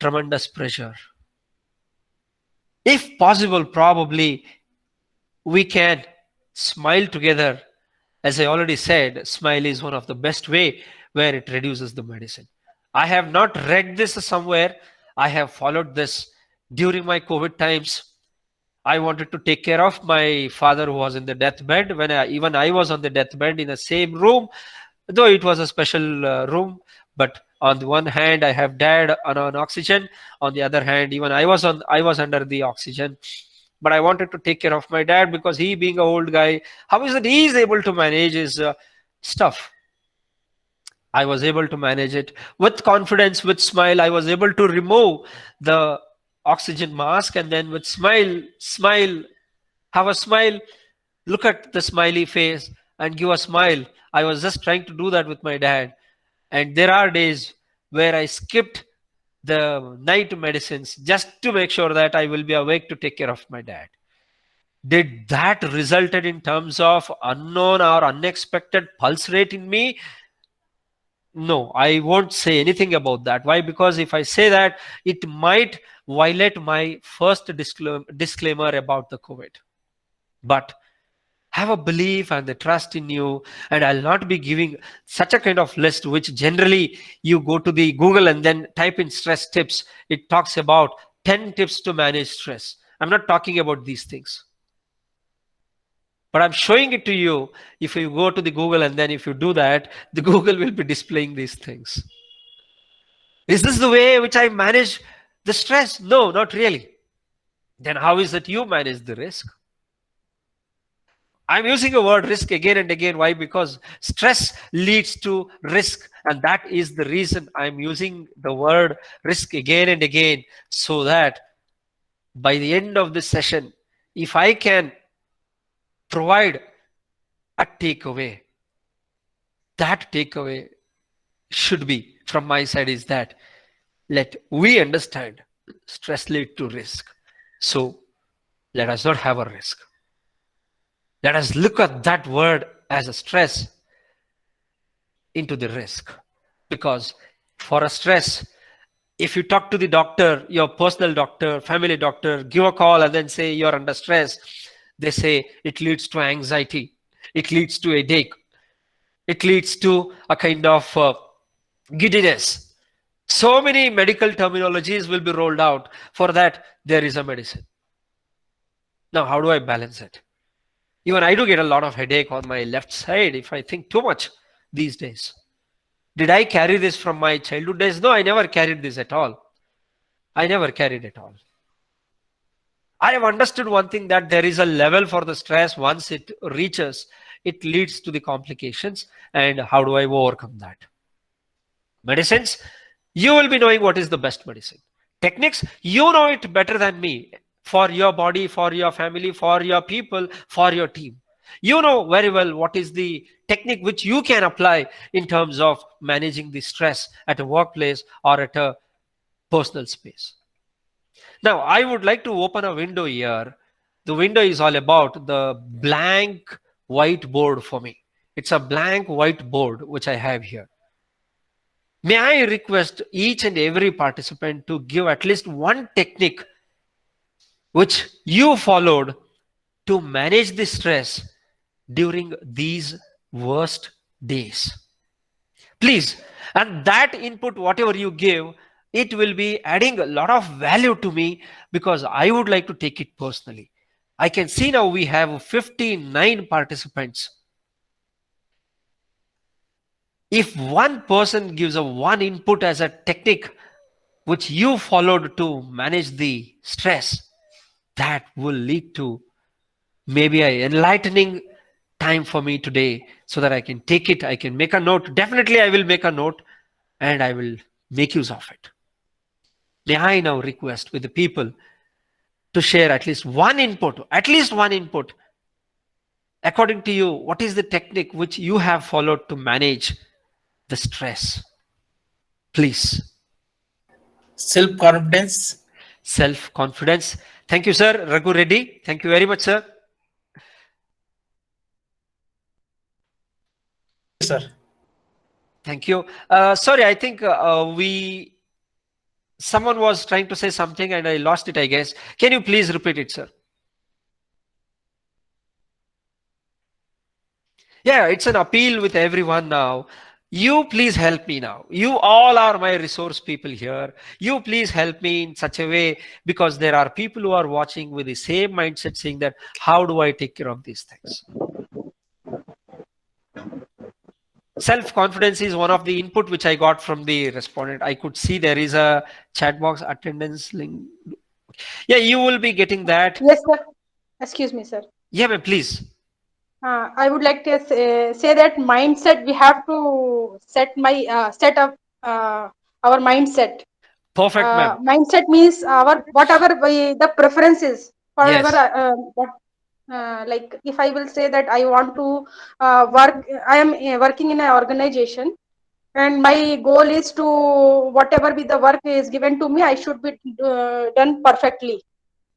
A: tremendous pressure. If possible, probably we can smile together. As I already said, smile is one of the best way where it reduces the medicine. I have not read this somewhere. I have followed this during my COVID times. I wanted to take care of my father who was in the deathbed when even I was on the deathbed in the same room, though it was a special room. But on the one hand, I have dad on oxygen. On the other hand, even I was under the oxygen. But I wanted to take care of my dad because he being an old guy, how is it he is able to manage his stuff? I was able to manage it with confidence, with smile. I was able to remove the oxygen mask and then with smile, have a smile, look at the smiley face and give a smile. I was just trying to do that with my dad. And there are days where I skipped the night medicines just to make sure that I will be awake to take care of my dad. Did that resulted in terms of unknown or unexpected pulse rate in me? No, I won't say anything about that. Why? Because if I say that, it might violate my first disclaimer about the COVID. But have a belief and the trust in you, and I'll not be giving such a kind of list which generally you go to the Google and then type in stress tips. It talks about 10 tips to manage stress. I'm not talking about these things. But I'm showing it to you. If you go to the Google and then if you do that, the Google will be displaying these things. Is this the way which I manage the stress? No, not really. Then how is it you manage the risk? I'm using the word risk again and again. Why? Because stress leads to risk. And that is the reason I'm using the word risk again and again. So that by the end of this session, if I can provide a takeaway, that takeaway should be from my side is that let we understand stress lead to risk. So let us not have a risk. Let us look at that word as a stress into the risk. Because for a stress, if you talk to the doctor, your personal doctor, family doctor, give a call and then say you're under stress, they say it leads to anxiety, it leads to headache, it leads to a kind of giddiness. So many medical terminologies will be rolled out. For that, there is a medicine. Now, how do I balance it? Even I do get a lot of headache on my left side if I think too much these days. Did I carry this from my childhood days? No, I never carried this at all. I never carried it all. I have understood one thing, that there is a level for the stress. Once it reaches, it leads to the complications. And how do I overcome that? Medicines, you will be knowing what is the best medicine. Techniques, you know it better than me, for your body, for your family, for your people, for your team. You know very well what is the technique which you can apply in terms of managing the stress at a workplace or at a personal space. Now, I would like to open a window here. The window is all about the blank whiteboard for me. It's a blank whiteboard which I have here. May I request each and every participant to give at least one technique which you followed to manage the stress during these worst days. Please, and that input, whatever you give, it will be adding a lot of value to me because I would like to take it personally. I can see now we have 59 participants. If one person gives a one input as a technique which you followed to manage the stress, that will lead to maybe an enlightening time for me today so that I can take it, I can make a note. Definitely, I will make a note and I will make use of it. May I now request with the people to share at least one input, according to you, what is the technique which you have followed to manage the stress? Please.
B: Self confidence.
A: Self confidence. Thank you, sir. Raghu Reddy. Thank you very much, sir.
B: Sir.
A: Thank you. Sorry, I think someone was trying to say something and I lost it, I guess. Can you please repeat it, sir? Yeah, it's an appeal with everyone now. You please help me now. You all are my resource people here. You please help me in such a way, because there are people who are watching with the same mindset saying that, how do I take care of these things? Self-confidence is one of the input which I got from the respondent. I could see there is a chat box attendance link. Yeah, you will be getting that.
C: Yes, sir. Excuse me, sir.
A: Yeah, ma'am, please.
C: I would like to say that mindset, we have to set up our mindset.
A: Perfect, ma'am.
C: Mindset means whatever the preference is, whatever like if I will say that I want to I am working in an organization and my goal is to whatever be the work is given to me, I should be done perfectly.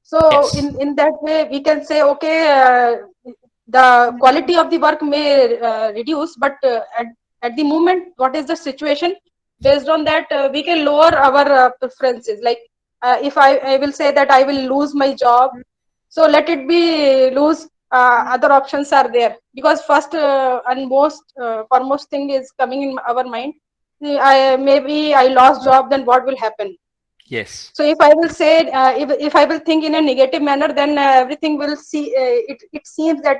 C: So
A: Yes.
C: in that way, we can say, okay, the quality of the work may reduce, but at the moment, what is the situation? Based on that, we can lower our preferences. Like if I will say that I will lose my job, so let it be lose. Other options are there, because first and most foremost thing is coming in our mind. Maybe I lost job, then what will happen?
A: Yes.
C: So if I will say, if I will think in a negative manner, then everything will it seems that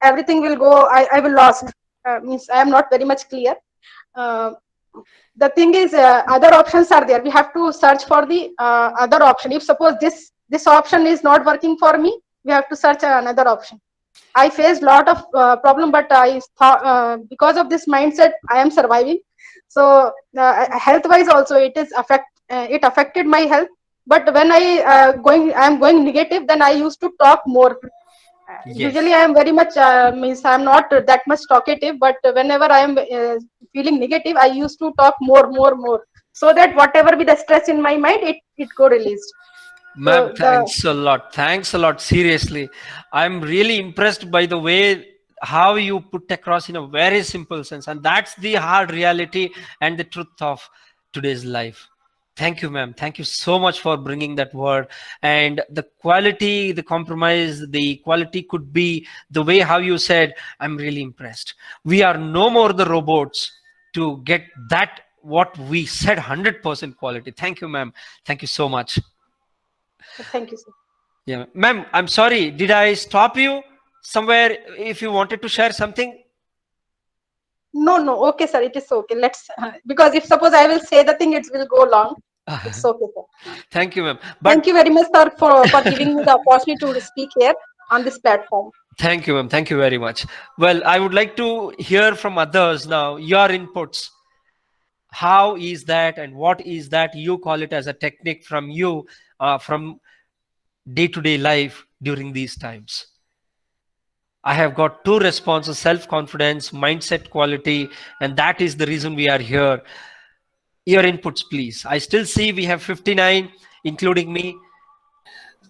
C: everything will go, I will lost. Means I am not very much clear. Uh, the thing is, other options are there. We have to search for the other option. If suppose this option is not working for me, we have to search another option. I faced lot of problem, but I thought because of this mindset, I am surviving. So health wise also it affected my health. But when I am going negative, then I used to talk more. Usually
A: Yes.
C: I am very much means I am not that much talkative, but whenever I am feeling negative, I used to talk more, so that whatever be the stress in my mind, it go released.
A: Ma'am,
C: So the
A: thanks a lot. Thanks a lot. Seriously, I'm really impressed by the way how you put across in a very simple sense, and that's the hard reality and the truth of today's life. Thank you, ma'am. Thank you so much for bringing that word. And the quality, the compromise, the quality could be the way how you said. I'm really impressed. We are no more the robots to get that what we said 100% quality. Thank you, ma'am. Thank you so much.
C: thank you, sir.
A: Yeah, ma'am, I'm sorry. Did I stop you somewhere if you wanted to share something?
C: No, okay, sir. It is okay. Let's because if suppose I will say the thing, it will go long. It's okay, sir.
A: Thank you, ma'am.
C: Thank
A: But
C: you very much, sir, for giving me the opportunity to speak here on this platform.
A: thank you, ma'am. Thank you very much. Well, I would like to hear from others now your inputs. How is that, and what is that? You call it as a technique from you, from day to day life during these times. I have got two responses: self confidence, mindset quality, and that is the reason we are here. Your inputs, please. I still see we have 59, including me.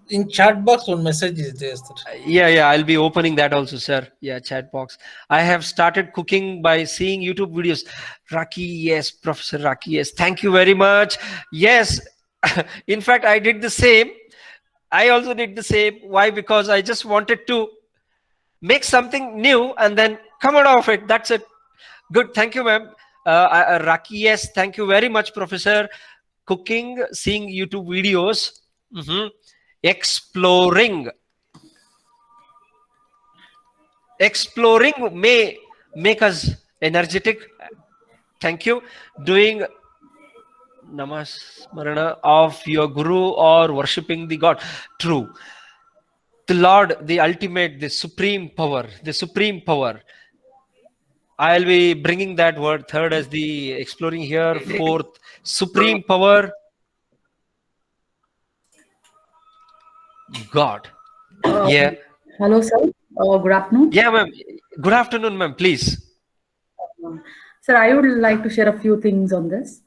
B: In chat box, one message is there, sir.
A: Yeah, I'll be opening that also, sir. Yeah, chat box. I have started cooking by seeing YouTube videos. Raki, yes, Professor Raki, yes. Thank you very much. Yes, in fact, I did the same. I also did the same. Why? Because I just wanted to make something new and then come out of it. That's it. Good. Thank you, ma'am. Raki, yes. Thank you very much, Professor. Cooking, seeing YouTube videos, exploring. Exploring may make us energetic. Thank you. Doing namasmarana of your guru or worshipping the God. True. The Lord, the ultimate, the supreme power, the supreme power. I'll be bringing that word third as the exploring here. Fourth, supreme power, God.
D: Uh,
A: Yeah.
D: Hello, sir. Good afternoon.
A: Yeah, ma'am. Good afternoon, ma'am. Please.
D: Sir, I would like to share a few things on this.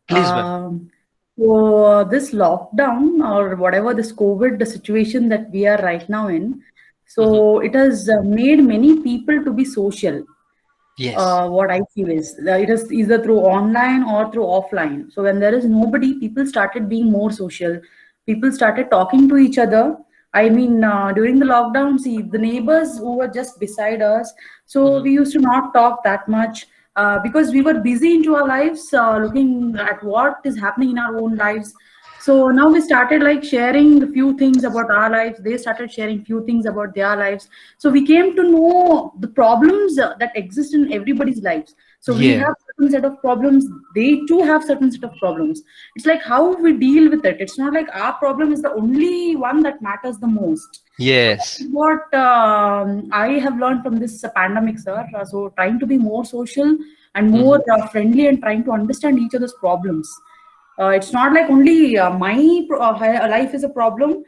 A: Please, ma'am.
D: This lockdown or whatever this COVID the situation that we are right now in, so it has made many people to be social.
A: Yes.
D: What I feel is it is either through online or through offline. So when there is nobody, people started being more social. People started talking to each other. I mean, during the lockdown, see the neighbors who were just beside us. So we used to not talk that much because we were busy into our lives, looking at what is happening in our own lives. So now we started like sharing a few things about our lives. They started sharing few things about their lives. So we came to know the problems that exist in everybody's lives. So we
A: Yeah.
D: have certain set of problems. They too have certain set of problems. It's like how we deal with it. It's not like our problem is the only one that matters the most.
A: Yes.
D: What I have learned from this pandemic, sir. So trying to be more social and more friendly and trying to understand each other's problems. It's not like only life is a problem.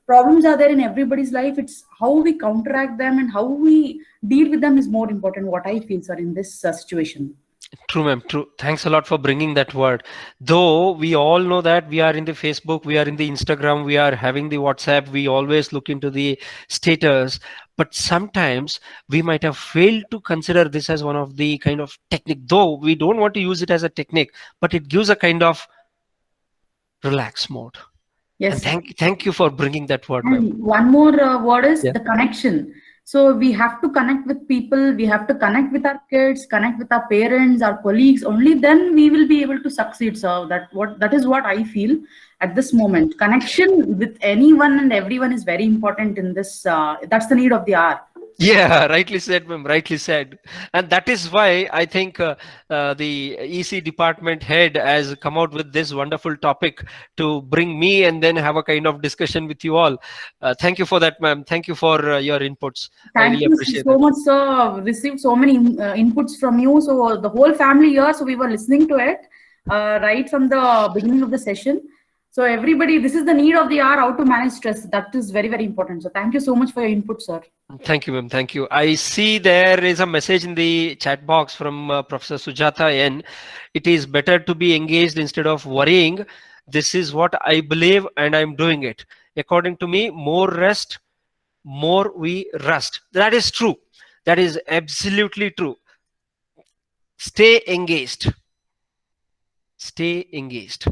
D: Problems are there in everybody's life. It's how we counteract them and how we deal with them is more important. What I feel, sir, in this situation.
A: True, ma'am. True. Thanks a lot for bringing that word. Though we all know that we are in the Facebook, we are in the Instagram, we are having the WhatsApp, we always look into the status. But sometimes we might have failed to consider this as one of the kind of technique. Though we don't want to use it as a technique, but it gives a kind of relax mode. And
D: Yes, sir.
A: thank you for bringing that word, ma'am.
D: And one more word is
A: Yeah.
D: the connection. So we have to connect with people. We have to connect with our kids, connect with our parents, our colleagues. Only then we will be able to succeed. So that is what I feel at this moment. Connection with anyone and everyone is very important in this. That's the need of the hour.
A: Yeah, rightly said, ma'am. Rightly said. And that is why I think the EC department head has come out with this wonderful topic to bring me and then have a kind of discussion with you all. Thank you for that, ma'am. Thank you for your inputs. I
D: Thank
A: really
D: you
A: appreciate
D: so
A: that.
D: much, sir. Received so many inputs from you. So the whole family here, so we were listening to it right from the beginning of the session. So everybody, this is the need of the hour, how to manage stress. That is very, very important. So thank you so much for your input, sir.
A: Thank you, ma'am. Thank you. I see there is a message in the chat box from Professor Sujata N. It is better to be engaged instead of worrying. This is what I believe and I'm doing it. According to me, more rest, more we rust. That is true. That is absolutely true. Stay engaged. Stay engaged.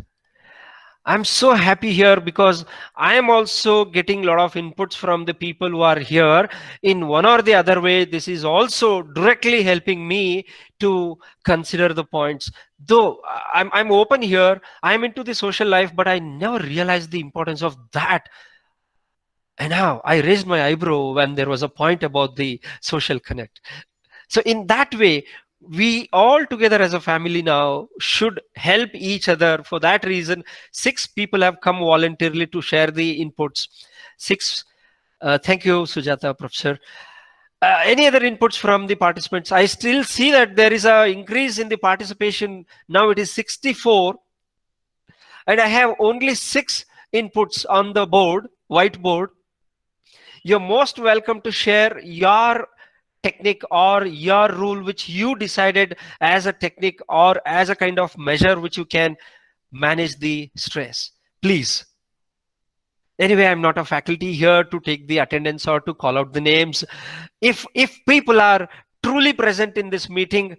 A: I'm so happy here because I am also getting a lot of inputs from the people who are here in one or the other way. This is also directly helping me to consider the points. Though I'm open here, I'm into the social life, but I never realized the importance of that. And now I raised my eyebrow when there was a point about the social connect. So in that way, we all together as a family now should help each other. For that reason, 6 people have come voluntarily to share the inputs. 6. Thank you, Sujata, Professor. Any other inputs from the participants? I still see that there is a increase in the participation. Now it is 64, and I have only 6 inputs on the board, whiteboard. You're most welcome to share your technique or your rule which you decided as a technique or as a kind of measure which you can manage the stress. Please. Anyway, I'm not a faculty here to take the attendance or to call out the names. If people are truly present in this meeting,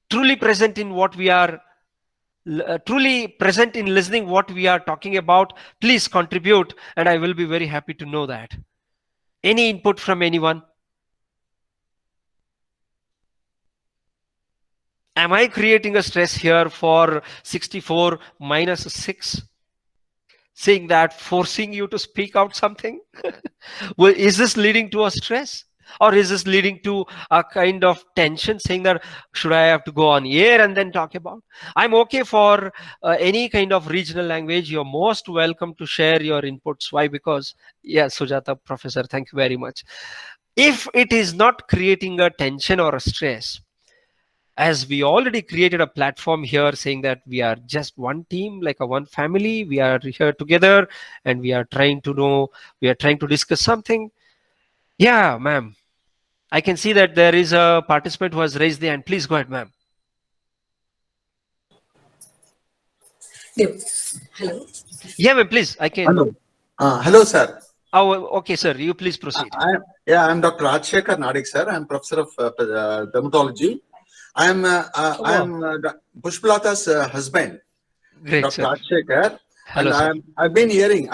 A: truly present in what we are truly present in listening what we are talking about, please contribute, and I will be very happy to know that. Any input from anyone? Am I creating a stress here for 64 minus 6? Saying that, forcing you to speak out something? Well, is this leading to a stress? Or is this leading to a kind of tension, saying that, should I have to go on air and then talk about? I'm okay for any kind of regional language. You're most welcome to share your inputs. Why? Because, yeah, Sujata, Professor, thank you very much. If it is not creating a tension or a stress, as we already created a platform here saying that we are just one team, like a one family, we are here together and we are trying to discuss something. Yeah, ma'am. I can see that there is a participant who has raised the hand. Please go ahead, ma'am.
E: Hello.
A: Yeah, ma'am, please. I can.
F: Hello. Hello, sir.
A: Oh, okay, sir. You please proceed.
F: I'm Dr. Rajshekar Nadik, sir. I'm professor of dermatology. I'm Pushpalata's husband,
A: Great,
F: Dr.
A: sir.
F: Rajshekar.
A: Hello,
F: And
A: sir.
F: I've been hearing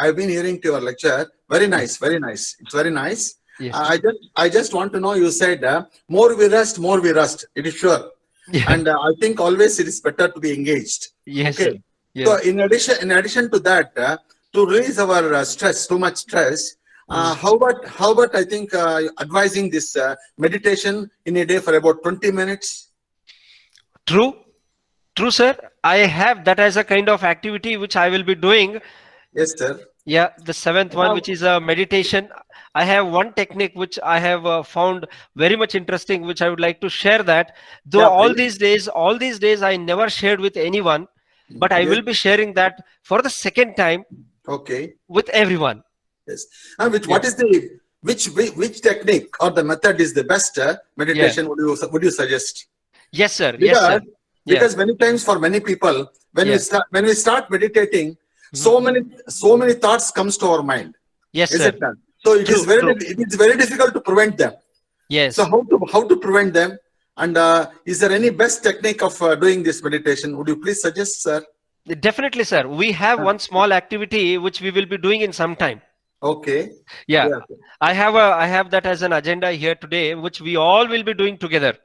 F: to your lecture. Very nice, very nice. It's very nice.
A: Yes,
F: I just want to know. You said more we rust, more we rust. It is sure.
A: yeah.
F: And I think always it is better to be engaged.
A: Yes,
F: Okay.
A: sir. Yes.
F: So in addition to that, to release our stress, too much stress, how about I think advising this meditation in a day for about 20 minutes?
A: True, sir. I have that as a kind of activity which I will be doing.
F: Yes, sir.
A: Yeah, the 7th one, which is a meditation. I have one technique which I have found very much interesting, which I would like to share that. Though
F: Yeah,
A: all
F: please.
A: these days, I never shared with anyone, but I
F: Yes.
A: will be sharing that for the second time
F: Okay.
A: with everyone.
F: Yes. And what is the which technique or the method is the best meditation? Would you suggest?
A: Yes, sir. Yes, sir.
F: Because many times for many people, when we start meditating, so many thoughts comes to our mind.
A: Yes,
F: Is
A: sir.
F: it not? So it is very difficult to prevent them.
A: Yes.
F: So how to prevent them? And is there any best technique of doing this meditation? Would you please suggest, sir?
A: Definitely, sir. We have one small activity which we will be doing in some time.
F: Okay.
A: Yeah.
F: Yeah.
A: I have that as an agenda here today, which we all will be doing together.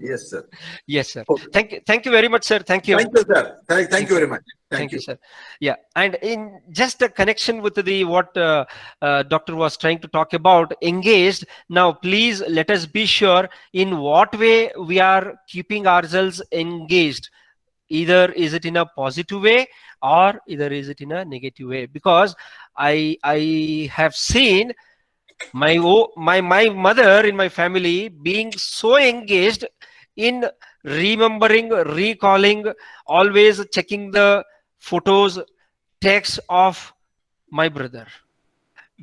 F: Yes, sir.
A: Yes, sir.
F: Okay.
A: Thank you very much, sir. Thank you.
F: Thank you, sir. Thank you very much.
A: Thank you, sir. Yeah, and in just a connection with the what doctor was trying to talk about, engaged. Now, please let us be sure in what way we are keeping ourselves engaged. Either is it in a positive way or either is it in a negative way, because I have seen my mother in my family being so engaged in remembering, recalling, always checking the photos, texts of my brother.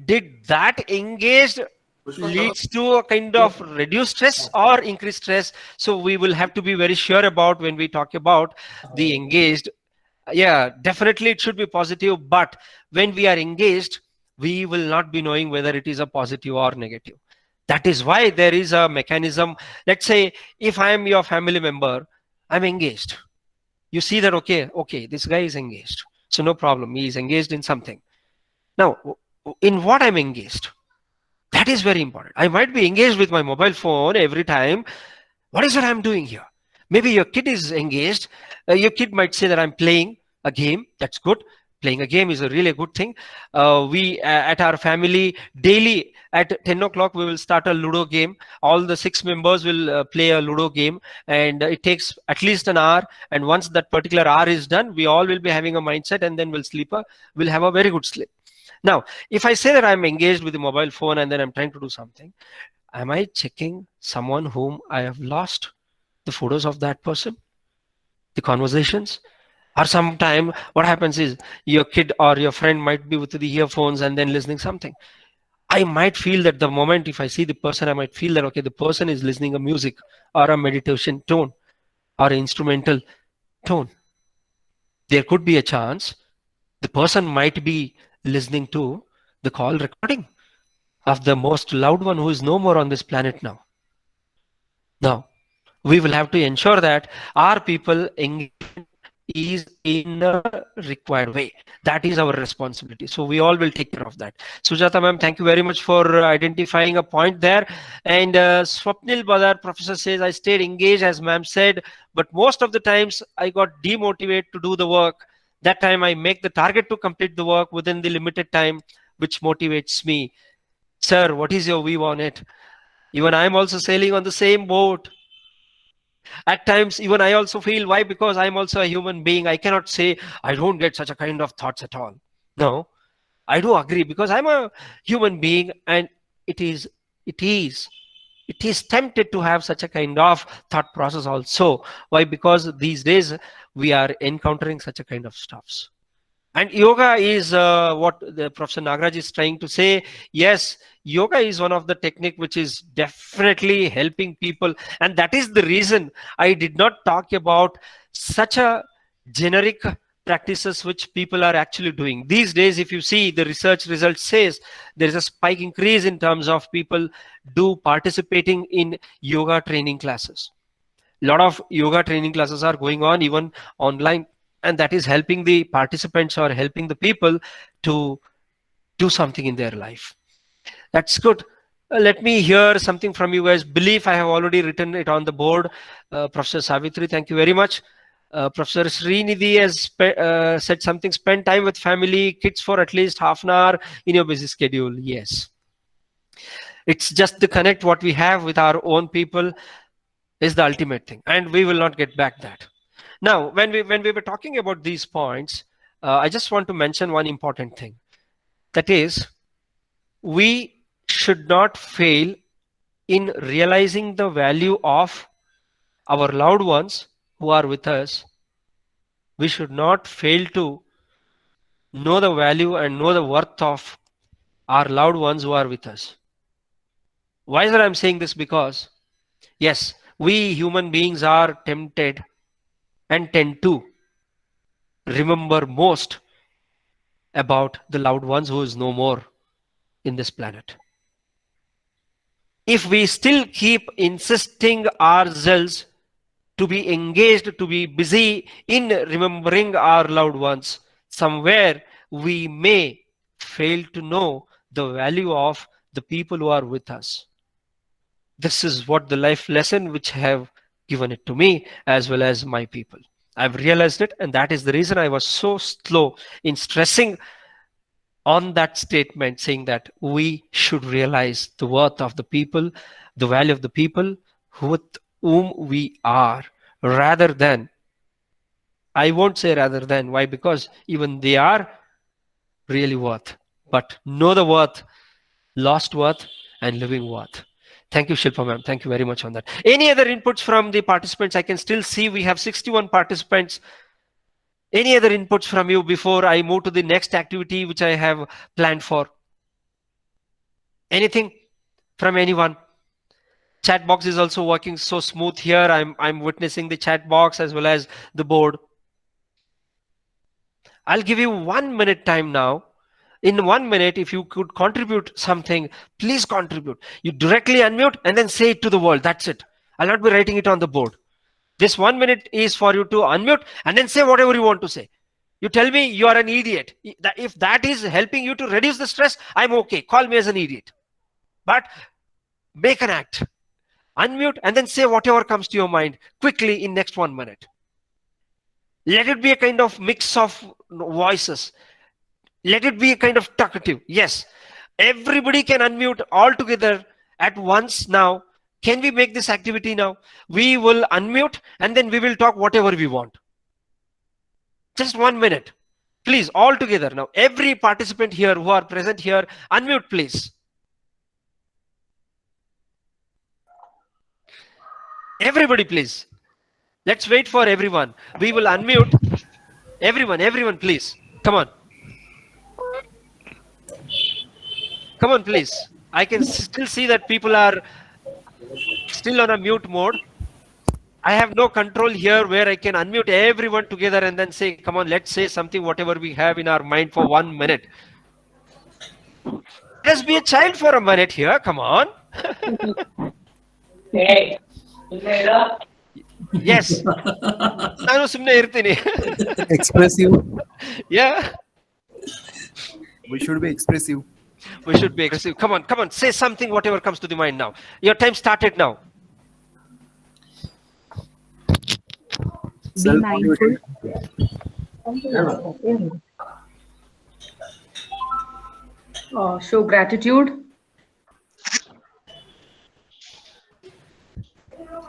A: Did that engaged leads to a kind of reduced stress or increased stress? So we will have to be very sure about when we talk about the engaged. Yeah, definitely it should be positive, but when we are engaged, we will not be knowing whether it is a positive or negative. That is why there is a mechanism. Let's say if I am your family member, I'm engaged. You see that, okay, this guy is engaged. So no problem, he is engaged in something. Now, in what I'm engaged, that is very important. I might be engaged with my mobile phone every time. What is it I'm doing here? Maybe your kid is engaged. Your kid might say that I'm playing a game. That's good. Playing a game is a really good thing. We at our family daily at 10 o'clock we will start a Ludo game. All the 6 members will play a Ludo game, and it takes at least an hour. And once that particular hour is done, we all will be having a mindset, and then we'll have a very good sleep. Now, if I say that I'm engaged with the mobile phone and then I'm trying to do something, am I checking someone whom I have lost? The photos of that person, the conversations? Or sometime what happens is your kid or your friend might be with the earphones and then listening something. I might feel that the moment if I see the person, I might feel that, okay, the person is listening a music or a meditation tone or an instrumental tone. There could be a chance the person might be listening to the call recording of the most loved one who is no more on this planet now. Now, we will have to ensure that our people engagement is in a required way. That is our responsibility. So we all will take care of that. Sujata ma'am, thank you very much for identifying a point there. And Swapnil Badar, professor says, I stayed engaged as ma'am said, but most of the times I got demotivated to do the work. That time I make the target to complete the work within the limited time, which motivates me. Sir, what is your view on it? Even I'm also sailing on the same boat. At times, even I also feel, why? Because I'm also a human being. I cannot say I don't get such a kind of thoughts at all. No, I do agree, because I'm a human being, and it is tempted to have such a kind of thought process also. Why? Because these days we are encountering such a kind of stuffs. And yoga is what the Professor Nagaraj is trying to say. Yes, yoga is one of the technique which is definitely helping people. And that is the reason I did not talk about such a generic practices which people are actually doing. These days, if you see the research result says there is a spike increase in terms of people participating in yoga training classes. A lot of yoga training classes are going on even online, and that is helping the participants or helping the people to do something in their life. That's good. Let me hear something from you guys. Belief, I have already written it on the board. Professor Savitri, thank you very much. Professor Srinidhi has said something, spend time with family, kids for at least half an hour in your busy schedule. Yes. It's just the connect what we have with our own people is the ultimate thing, and we will not get back that. Now, when we were talking about these points, I just want to mention one important thing. That is, we should not fail in realizing the value of our loved ones who are with us. We should not fail to know the value and know the worth of our loved ones who are with us. Why is that I'm saying this? Because, yes, we human beings are tempted and tend to remember most about the loved ones who is no more in this planet. If we still keep insisting ourselves to be engaged, to be busy in remembering our loved ones, somewhere we may fail to know the value of the people who are with us. This is what the life lesson which I have given it to me as well as my people. I've realized it, and that is the reason I was so slow in stressing on that statement, saying that we should realize the worth of the people, the value of the people with whom we are, rather than, I won't say rather than, why? Because even they are really worth, but know the worth, lost worth, and living worth. Thank you, Shilpa ma'am. Thank you very much on that. Any other inputs from the participants? I can still see we have 61 participants. Any other inputs from you before I move to the next activity which I have planned for? Anything from anyone? Chat box is also working so smooth here. I'm witnessing the chat box as well as the board. I'll give you 1 minute time now. In 1 minute, if you could contribute something, please contribute. You directly unmute and then say it to the world. That's it. I'll not be writing it on the board. This 1 minute is for you to unmute and then say whatever you want to say. You tell me you are an idiot. If that is helping you to reduce the stress, I'm okay. Call me as an idiot. But make an act. Unmute and then say whatever comes to your mind quickly in next 1 minute. Let it be a kind of mix of voices. Let it be a kind of talkative. Yes, everybody can unmute all together at once now. Can we make this activity now? We will unmute and then we will talk whatever we want. Just 1 minute. Please, all together now. Every participant here who are present here, unmute please. Everybody please. Let's wait for everyone. We will unmute. Everyone please. Come on. Come on please. I can still see that people are still on a mute mode. I have no control here where I can unmute everyone together and then say, come on, let's say something, whatever we have in our mind for 1 minute. Let's be a child for a minute here. Come on. Yes.
E: Expressive.
A: Yeah.
E: We should be expressive.
A: We should be aggressive. Come on. Say something, whatever comes to the mind now. Your time started now.
D: Be mindful. Show gratitude.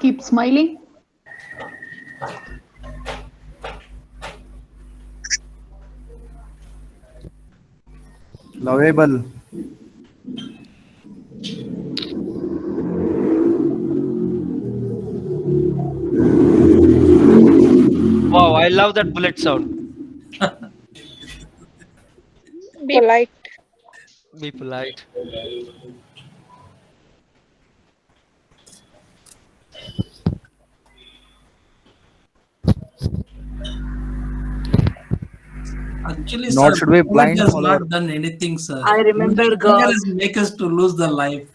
G: Keep smiling.
E: Lovable.
A: Wow, I love that bullet sound.
G: Be polite.
A: Be polite.
B: Actually,
E: Nor
B: sir,
E: should we
B: God
E: blind
B: has
E: follower.
B: not done anything, sir.
H: I remember
B: God
H: God.
B: has make us to lose the life.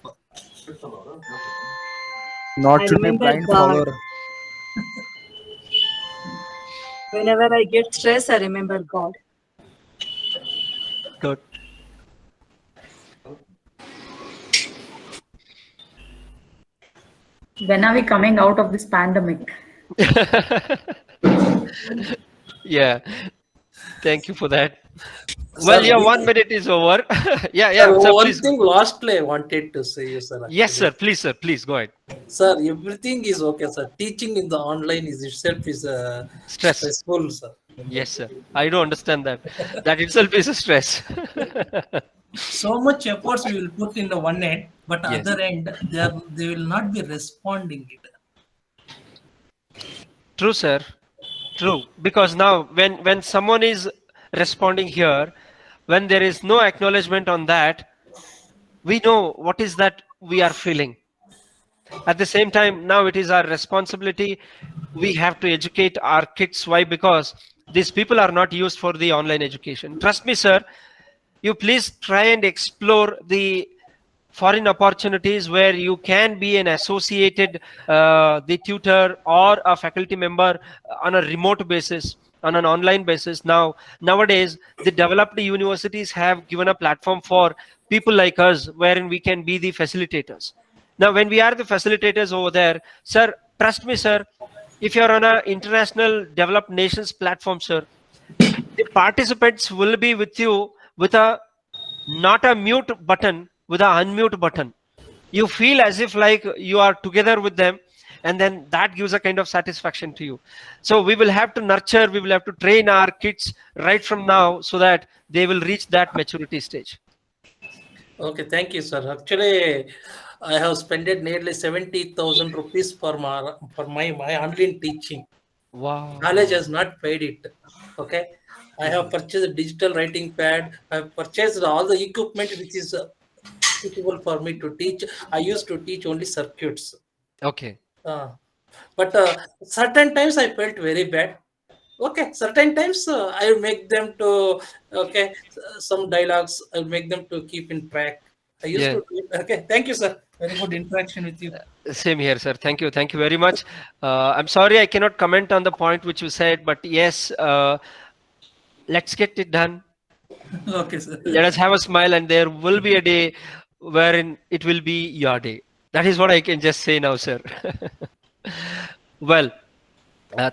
E: Not
H: I
E: should be
H: remember
E: blind
H: God.
E: follower.
H: Whenever I get stressed, I remember God.
A: Good.
D: When are we coming out of this pandemic?
A: Yeah. Thank you for that.
B: Sir,
A: Well, yeah,
B: we-
A: 1 minute is over. Yeah.
B: Sir,
A: Sir,
B: one
A: please.
B: thing lastly I wanted to say, sir.
A: Yes,
B: actually.
A: sir. Please go ahead.
B: Sir, everything is okay, sir. Teaching in the online is itself is
A: Stress.
B: stressful, sir.
A: Yes, sir. I do understand that. That itself is a stress.
B: So much efforts we will put in the one end, but
A: Yes.
B: other end they will not be responding it.
A: True, sir. True. Because now when someone is responding here, when there is no acknowledgement on that, we know what is that we are feeling. At the same time, now it is our responsibility. We have to educate our kids. Why? Because these people are not used for the online education. Trust me, sir. You please try and explore the foreign opportunities where you can be an associated the tutor or a faculty member on a remote basis, on an online basis. Nowadays the developed universities have given a platform for people like us wherein we can be the facilitators. Now when we are the facilitators over there, sir, trust me, sir, if you're on a international developed nations platform, sir, the participants will be with you with a not a mute button, with a unmute button. You feel as if like you are together with them, and then that gives a kind of satisfaction to you. So we will have to nurture, we will have to train our kids right from now so that they will reach that maturity stage.
B: Okay, thank you, sir. Actually, I have spent nearly 70,000 rupees for my online teaching.
A: Wow.
B: College has not paid it. Okay, I have purchased a digital writing pad. I have purchased all the equipment which is suitable for me to teach. I used to teach only circuits.
A: Okay.
B: But certain times I felt very bad. Okay, certain times I make them to some dialogues. I'll make them to keep in track. I used
A: Yeah.
B: to do it. Okay, thank you, sir. Very good interaction with you.
A: Same here, sir. Thank you. Thank you very much. I'm sorry I cannot comment on the point which you said, but yes, let's get it done.
B: Okay, sir.
A: Let us have a smile, and there will be a day wherein it will be your day. That is what I can just say now, sir. Well,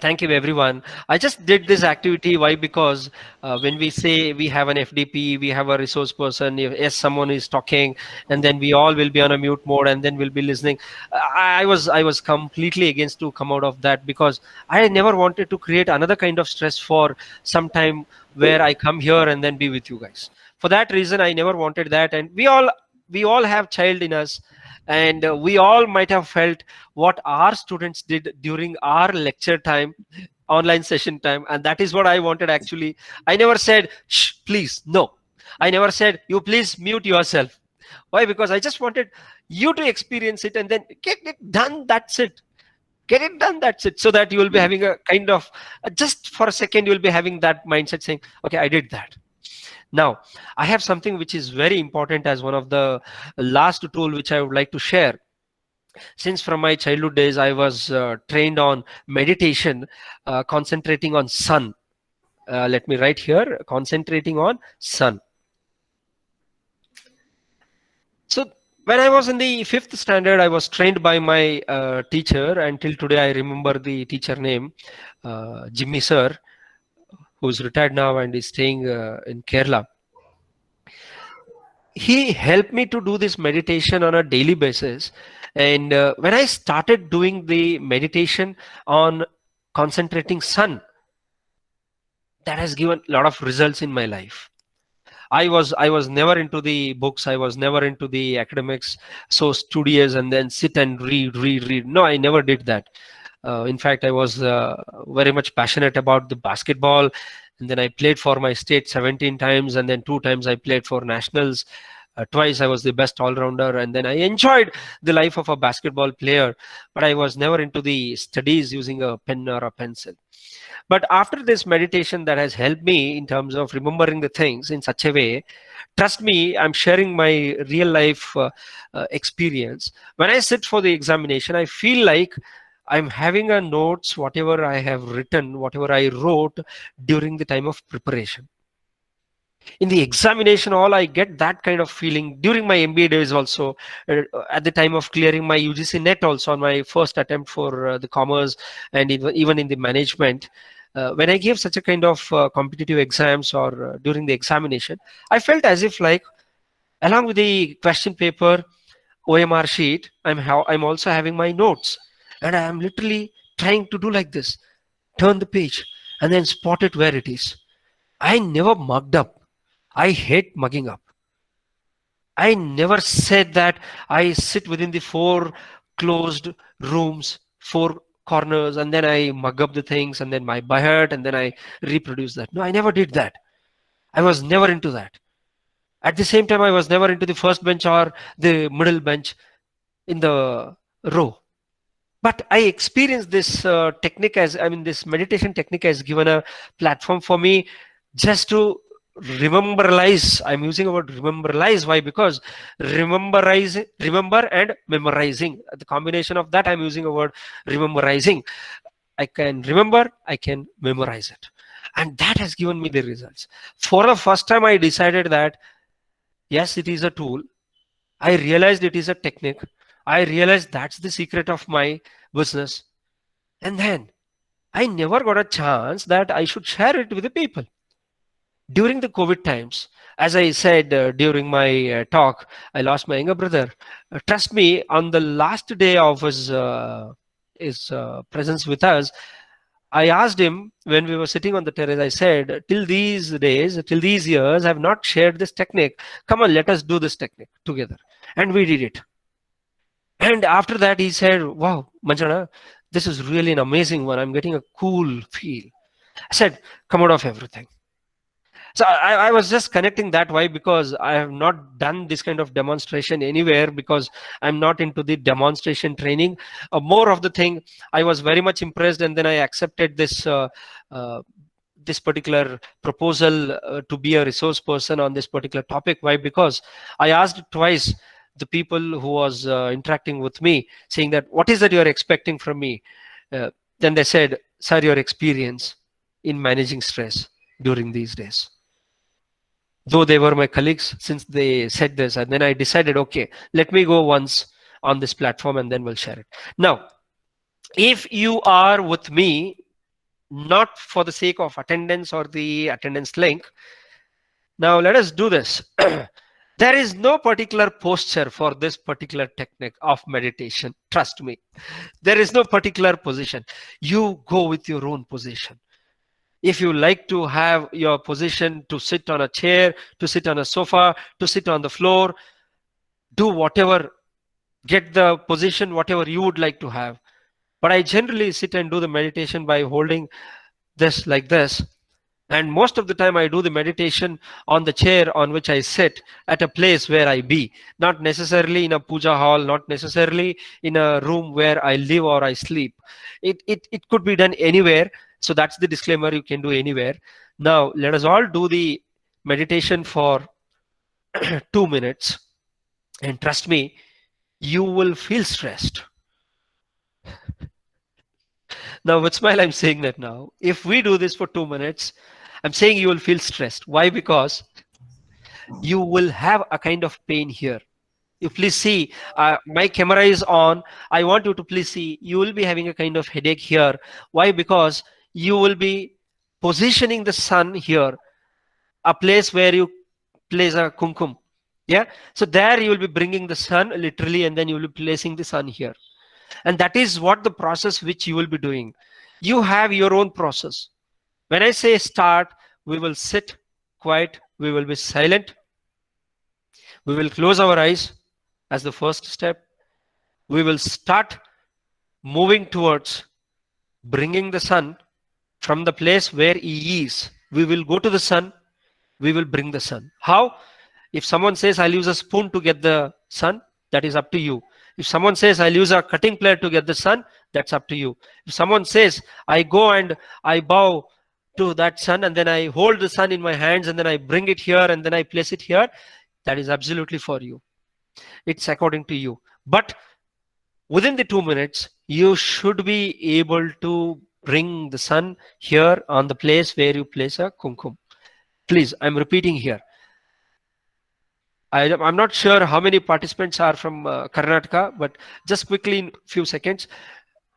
A: thank you, everyone. I just did this activity. Why? Because when we say we have an FDP, we have a resource person. Yes, someone is talking, and then we all will be on a mute mode, and then we'll be listening. I was completely against to come out of that, because I never wanted to create another kind of stress for some time where I come here and then be with you guys. For that reason, I never wanted that, and we all have child in us, and we all might have felt what our students did during our lecture time, online session time, and that is what I wanted. Actually, I never said shh, please, no. I never said you please mute yourself. Why? Because I just wanted you to experience it and then get it done. That's it. Get it done. That's it. So that you will be having a kind of just for a second you will be having that mindset saying, okay, I did that. Now, I have something which is very important as one of the last tool which I would like to share. Since from my childhood days, I was trained on meditation, concentrating on sun. Let me write here, concentrating on sun. So when I was in the 5th standard, I was trained by my teacher, and till today I remember the teacher name, Jimmy sir, who's retired now and is staying in Kerala. He helped me to do this meditation on a daily basis. And when I started doing the meditation on concentrating sun, that has given a lot of results in my life. I was never into the books. I was never into the academics, so studious and then sit and read. No, I never did that. In fact, I was very much passionate about the basketball, and then I played for my state 17 times, and then 2 times I played for nationals. Twice I was the best all-rounder, and then I enjoyed the life of a basketball player, but I was never into the studies using a pen or a pencil. But after this meditation that has helped me in terms of remembering the things in such a way, trust me, I'm sharing my real life experience. When I sit for the examination, I feel like I'm having a notes, whatever I have written, whatever I wrote during the time of preparation. In the examination, all I get that kind of feeling during my MBA days also, at the time of clearing my UGC net also on my first attempt for the commerce and even in the management. When I gave such a kind of competitive exams or during the examination, I felt as if like along with the question paper, OMR sheet, I'm also having my notes, and I am literally trying to do like this, turn the page and then spot it where it is. I never mugged up. I hate mugging up. I never said that I sit within the 4 closed rooms, 4 corners, and then I mug up the things and then my by heart and then I reproduce that. No, I never did that. I was never into that. At the same time, I was never into the first bench or the middle bench in the row. But I experienced this technique this meditation technique has given a platform for me just to rememberize. I'm using the word rememberize. Why? Because remember and memorizing. The combination of that, I'm using the word rememberizing. I can remember, I can memorize it. And that has given me the results. For the first time, I decided that, yes, it is a tool. I realized it is a technique. I realized that's the secret of my business. And then I never got a chance that I should share it with the people. During the COVID times, as I said during my talk, I lost my younger brother. Trust me, on the last day of his presence with us, I asked him when we were sitting on the terrace, I said, till these days, till these years, I have not shared this technique. Come on, let us do this technique together. And we did it. And after that, he said, wow, Manjana, this is really an amazing one. I'm getting a cool feel. I said, come out of everything. So I was just connecting that. Why? Because I have not done this kind of demonstration anywhere, because I'm not into the demonstration training. More of the thing, I was very much impressed, and then I accepted this particular proposal to be a resource person on this particular topic. Why? Because I asked twice the people who was interacting with me, saying that what is that you're expecting from me? Then they said, sir, your experience in managing stress during these days. Though they were my colleagues, since they said this, and then I decided, okay, let me go once on this platform and then we'll share it. Now, if you are with me, not for the sake of attendance or the attendance link, now let us do this. There is no particular posture for this particular technique of meditation. Trust me. There is no particular position. You go with your own position. If you like to have your position to sit on a chair, to sit on a sofa, to sit on the floor, do whatever, get the position, whatever you would like to have. But I generally sit and do the meditation by holding this like this. And most of the time I do the meditation on the chair on which I sit at a place where I be, not necessarily in a puja hall, not necessarily in a room where I live or I sleep. It could be done anywhere. So that's the disclaimer, you can do anywhere. Now, let us all do the meditation for 2 minutes. And trust me, you will feel stressed. Now, with smile, I'm saying that now. If we do this for 2 minutes, I'm saying you will feel stressed. Why? Because you will have a kind of pain here. You please see, my camera is on. I want you to please see, you will be having a kind of headache here. Why? Because you will be positioning the sun here, a place where you place a kumkum. Yeah. So there you will be bringing the sun literally, and then you will be placing the sun here. And that is what the process which you will be doing. You have your own process. When I say start, we will sit quiet. We will be silent. We will close our eyes as the first step. We will start moving towards bringing the sun from the place where he is. We will go to the sun. We will bring the sun. How? If someone says, I'll use a spoon to get the sun, that is up to you. If someone says, I'll use a cutting plate to get the sun, that's up to you. If someone says, I go and I bow to that sun, and then I hold the sun in my hands, and then I bring it here, and then I place it here, that is absolutely for you. It's according to you. But within the 2 minutes, you should be able to bring the sun here on the place where you place a kumkum. Please, I'm repeating here. I'm not sure how many participants are from Karnataka, but just quickly in few seconds.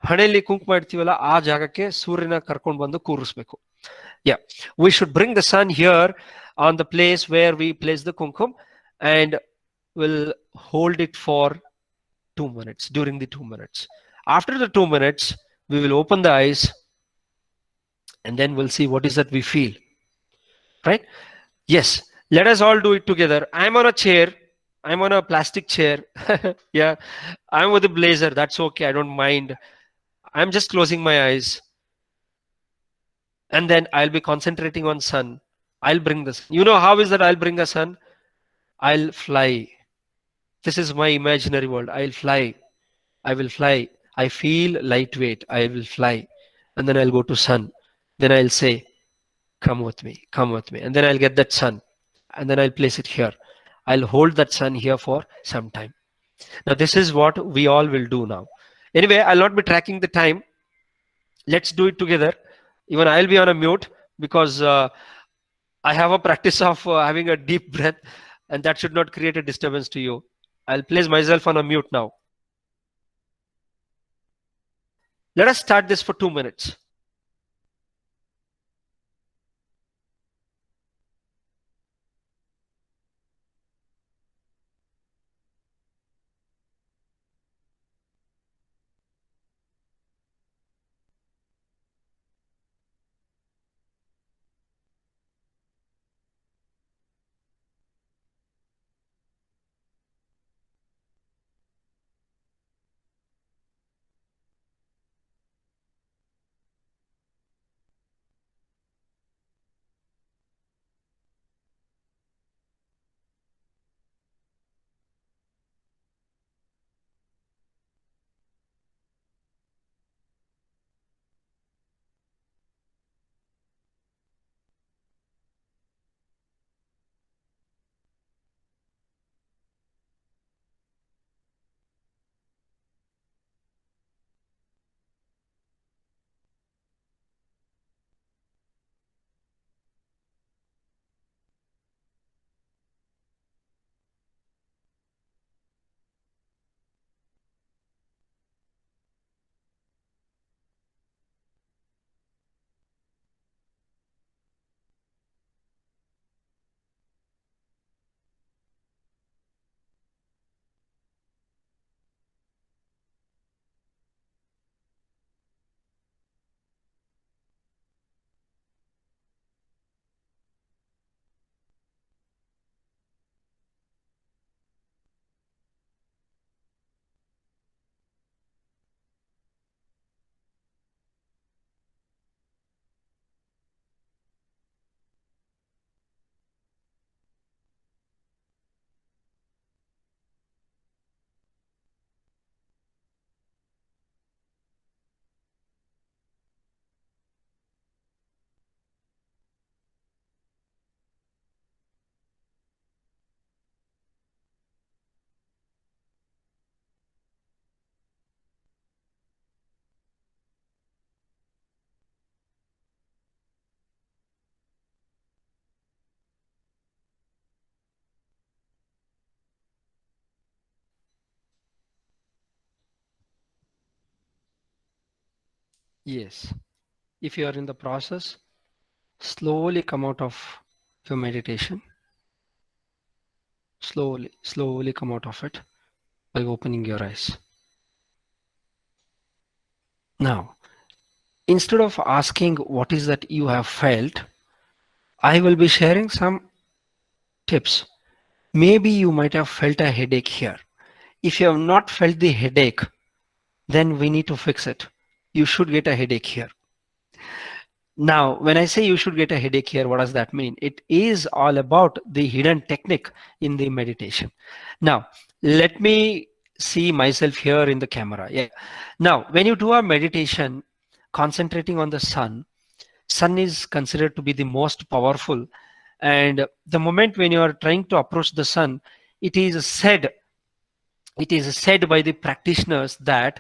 A: ಹಣೆಯಲ್ಲಿ ಕುಂಕುಮ ಇಡ್ತೀವಲ್ಲ ಆ ಜಾಗಕ್ಕೆ ಸೂರ್ಯನ ಕರ್ಕೊಂಡು ಬಂದು ಕೂರಿಸ್ಬೇಕು. Yeah, we should bring the sun here on the place where we place the kumkum, and we'll hold it for 2 minutes, during the 2 minutes. After the 2 minutes, we will open the eyes, and then we'll see what is that we feel. Right? Yes, let us all do it together. I'm on a chair. I'm on a plastic chair. Yeah, I'm with a blazer. That's okay. I don't mind. I'm just closing my eyes. And then I'll be concentrating on sun. I'll bring this. You know how is that I'll bring a sun? I'll fly. This is my imaginary world. I'll fly. I will fly. I feel lightweight. I will fly. And then I'll go to sun. Then I'll say, come with me, come with me. And then I'll get that sun. And then I'll place it here. I'll hold that sun here for some time. Now this is what we all will do now. Anyway, I'll not be tracking the time. Let's do it together. Even I'll be on a mute, because I have a practice of having a deep breath, and that should not create a disturbance to you. I'll place myself on a mute now. Let us start this for 2 minutes. Yes. If you are in the process, slowly come out of your meditation. Slowly come out of it by opening your eyes. Now, instead of asking what is that you have felt, I will be sharing some tips. Maybe you might have felt a headache here. If you have not felt the headache, then we need to fix it. You should get a headache here. Now, when I say you should get a headache here, what does that mean? It is all about the hidden technique in the meditation. Now, let me see myself here in the camera. Yeah. Now, when you do a meditation, concentrating on the sun is considered to be the most powerful. And the moment when you are trying to approach the sun, it is said by the practitioners that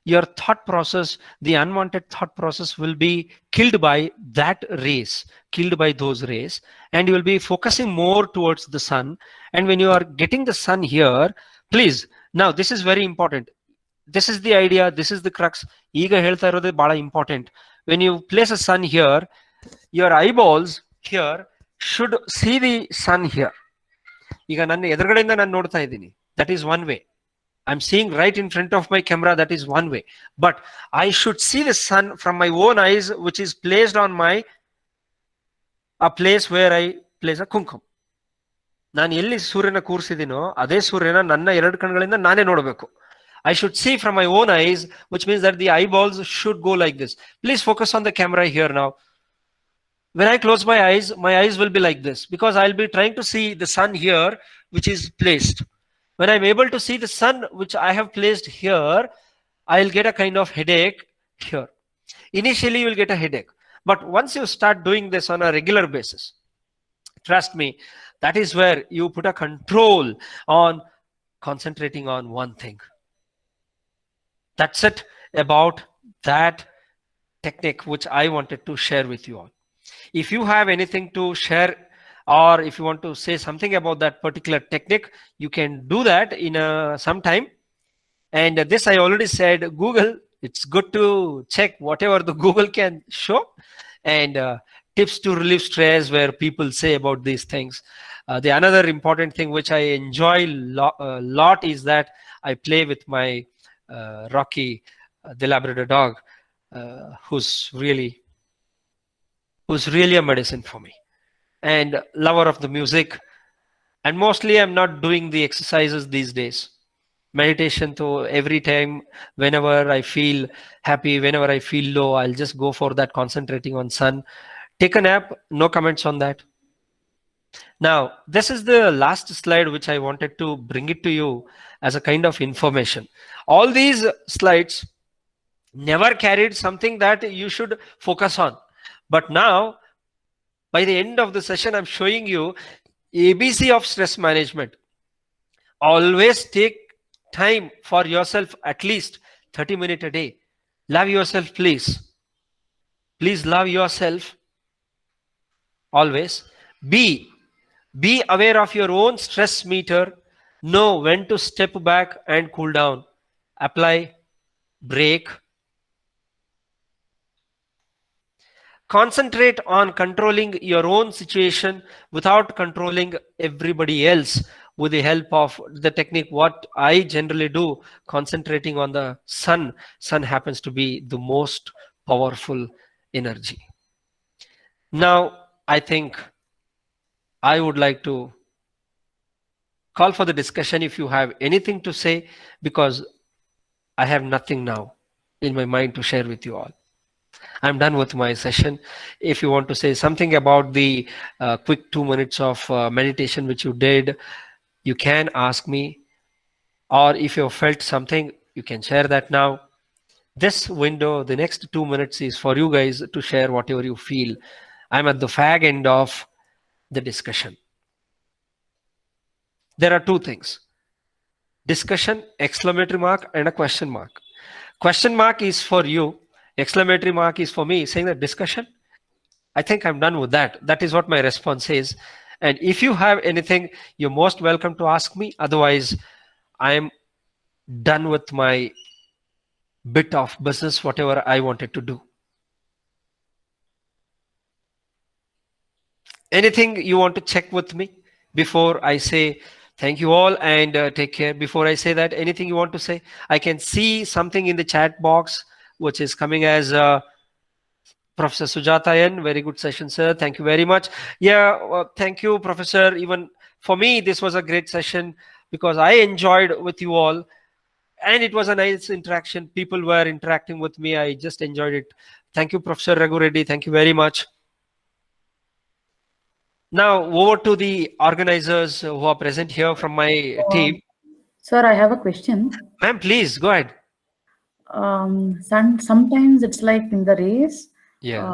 A: your thought process, the unwanted thought process, will be killed by that rays, killed by those rays, and you will be focusing more towards the sun. And when you are getting the sun here, please, now this is very important. This is the idea, this is the crux. ಈಗ ಹೇಳ್ತಾ ಇರೋದು ಬಹಳ important. When you place a sun here, your eyeballs here should see the sun here. ಈಗ ನನ್ನ ಎದುರುಗಡೆಯಿಂದ ನಾನು ನೋಡ್ತಾ ಇದ್ದೀನಿ. That is one way. I'm seeing right in front of my camera. That is one way. But I should see the sun from my own eyes, which is placed on a place where I place a kumkum. ನಾನು ಎಲ್ಲಿ ಸೂರ್ಯನ ಕೂರಿಸಿದೀನೋ ಅದೇ ಸೂರ್ಯನ ನನ್ನ ಎರಡು ಕಣ್ಣುಗಳಿಂದ ನಾನೇ ನೋಡಬೇಕು. I should see from my own eyes, which means that the eyeballs should go like this. Please focus on the camera here now. When I close my eyes will be like this, because I'll be trying to see the sun here, which is placed. When I'm able to see the sun, which I have placed here, I'll get a kind of headache here. Initially, you will get a headache. But once you start doing this on a regular basis, trust me, that is where you put a control on concentrating on one thing. That's it about that technique which I wanted to share with you all. If you have anything to share, or if you want to say something about that particular technique, you can do that in some time. And this I already said, Google It's good to check whatever the Google can show, and tips to relieve stress where people say about these things. The another important thing which I enjoy a lot is that I play with my Rocky, the Labrador dog, who's really a medicine for me, and lover of the music. And mostly I'm not doing the exercises these days. Meditation, to every time, whenever I feel happy, whenever I feel low, I'll just go for that, concentrating on sun. Take a nap, no comments on that. Now, this is the last slide which I wanted to bring it to you as a kind of information. All these slides never carried something that you should focus on. But now, by the end of the session, I'm showing you ABC of stress management. Always take time for yourself, at least 30 minutes a day. Love yourself, please. Please love yourself always. Be aware of your own stress meter. Know when to step back and cool down. Apply, break. Concentrate on controlling your own situation without controlling everybody else, with the help of the technique what I generally do, concentrating on the sun. Sun happens to be the most powerful energy. Now, I think I would like to call for the discussion if you have anything to say, because I have nothing now in my mind to share with you all. I'm done with my session. If you want to say something about the quick 2 minutes of meditation which you did, you can ask me. Or if you felt something, you can share that now. This window, the next 2 minutes, is for you guys to share whatever you feel. I'm at the fag end of the discussion. There are two things: discussion, exclamatory mark, and a question mark. Question mark is for you. Exclamatory mark is for me, saying that discussion, I think I'm done with that. That is what my response is. And if you have anything, you're most welcome to ask me. Otherwise, I'm done with my bit of business, whatever I wanted to do. Anything you want to check with me before I say thank you all and take care? Before I say that, anything you want to say? I can see something in the chat box which is coming as Professor Sujata N. Very good session, sir. Thank you very much. Yeah, thank you, Professor. Even for me, this was a great session because I enjoyed with you all. And it was a nice interaction. People were interacting with me. I just enjoyed it. Thank you, Professor Raghu Reddy. Thank you very much. Now, over to the organizers who are present here from my team.
D: Sir, I have a question.
A: Ma'am, please, go ahead.
D: Sometimes it's like in the race,
A: Yeah.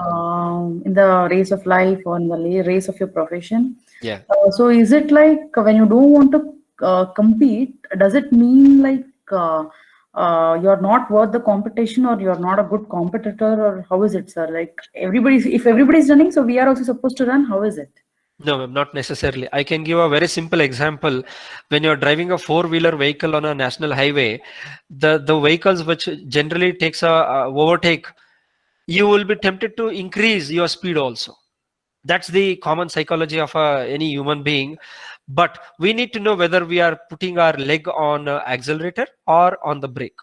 D: in the race of life or in the race of your profession.
A: Yeah.
D: So is it like when you don't want to compete, does it mean like you're not worth the competition, or you're not a good competitor, or how is it, sir? Like if everybody's running, so we are also supposed to run. How is it?
A: No, ma'am, not necessarily. I can give a very simple example. When you're driving a four-wheeler vehicle on a national highway, the vehicles which generally takes a overtake, you will be tempted to increase your speed also. That's the common psychology of any human being. But we need to know whether we are putting our leg on accelerator or on the brake.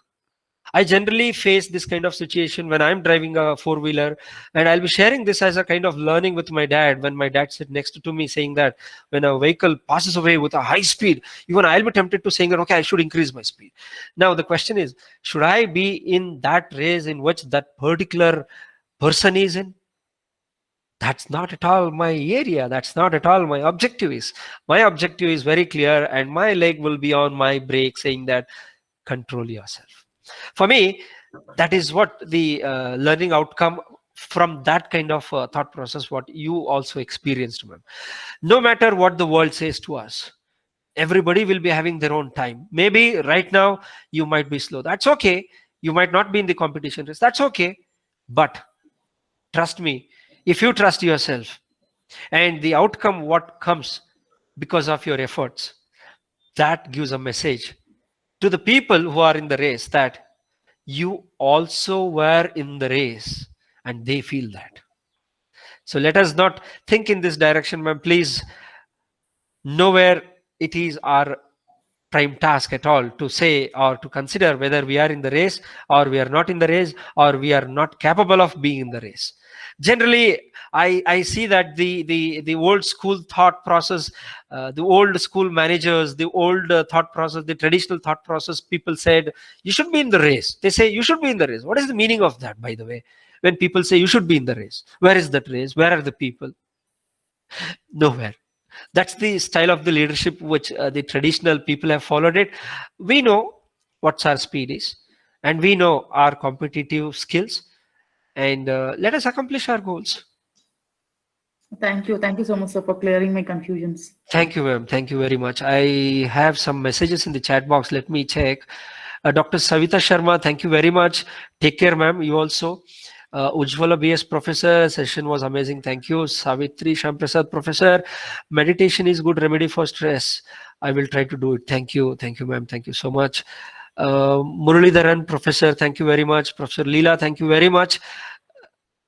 A: I generally face this kind of situation when I'm driving a four-wheeler, and I'll be sharing this as a kind of learning with my dad. When my dad sits next to me, saying that when a vehicle passes away with a high speed, even I'll be tempted to saying that, okay, I should increase my speed. Now the question is, should I be in that race in which that particular person is in? That's not at all my area. That's not at all my objective is. My objective is very clear, and my leg will be on my brake, saying that control yourself. For me, that is what the learning outcome from that kind of thought process, what you also experienced, ma'am. No matter what the world says to us, everybody will be having their own time. Maybe right now you might be slow. That's okay. You might not be in the competition race. That's okay. But trust me, if you trust yourself and the outcome, what comes because of your efforts, that gives a message to the people who are in the race that you also were in the race, and they feel that. So let us not think in this direction, ma'am. Please, nowhere it is our prime task at all to say or to consider whether we are in the race or we are not in the race or we are not capable of being in the race. Generally, I see that the old school thought process, the old school managers, the old thought process, the traditional thought process, people said you should be in the race. They say you should be in the race. What is the meaning of that, by the way? When people say you should be in the race, where is that race? Where are the people? Nowhere. That's the style of the leadership which the traditional people have followed it. We know what our speed is, and we know our competitive skills, and let us accomplish our goals.
D: Thank you. Thank you so much, sir, for clearing my confusions.
A: Thank you, ma'am. Thank you very much. I have some messages in the chat box. Let me check. Dr. Savita Sharma, thank you very much. Take care, ma'am. You also. Ujjwala BS Professor, session was amazing. Thank you. Savitri Shamprasad Professor, meditation is good remedy for stress. I will try to do it. Thank you. Thank you, ma'am. Thank you so much. Muralidharan Professor, thank you very much. Professor Leela, thank you very much.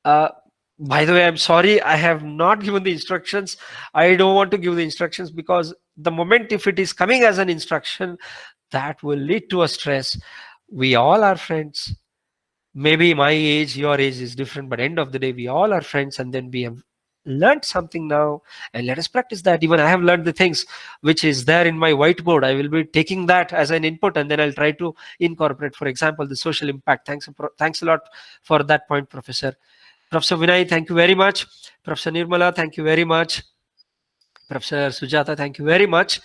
A: By the way, I'm sorry, I have not given the instructions. I don't want to give the instructions because the moment if it is coming as an instruction, that will lead to a stress. We all are friends. Maybe my age, your age is different, but end of the day, we all are friends, and then we have learned something now, and let us practice that. Even I have learned the things which is there in my whiteboard. I will be taking that as an input, and then I'll try to incorporate, for example, the social impact. Thanks a lot for that point, Professor. Professor Vinay, thank you very much. Professor Nirmala, thank you very much. Professor Sujata, thank you very much.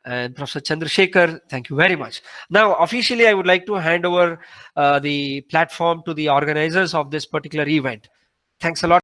A: And Professor Chandrasekhar, thank you very much. Now, officially, I would like to hand over the platform to the organizers of this particular event. Thanks a lot.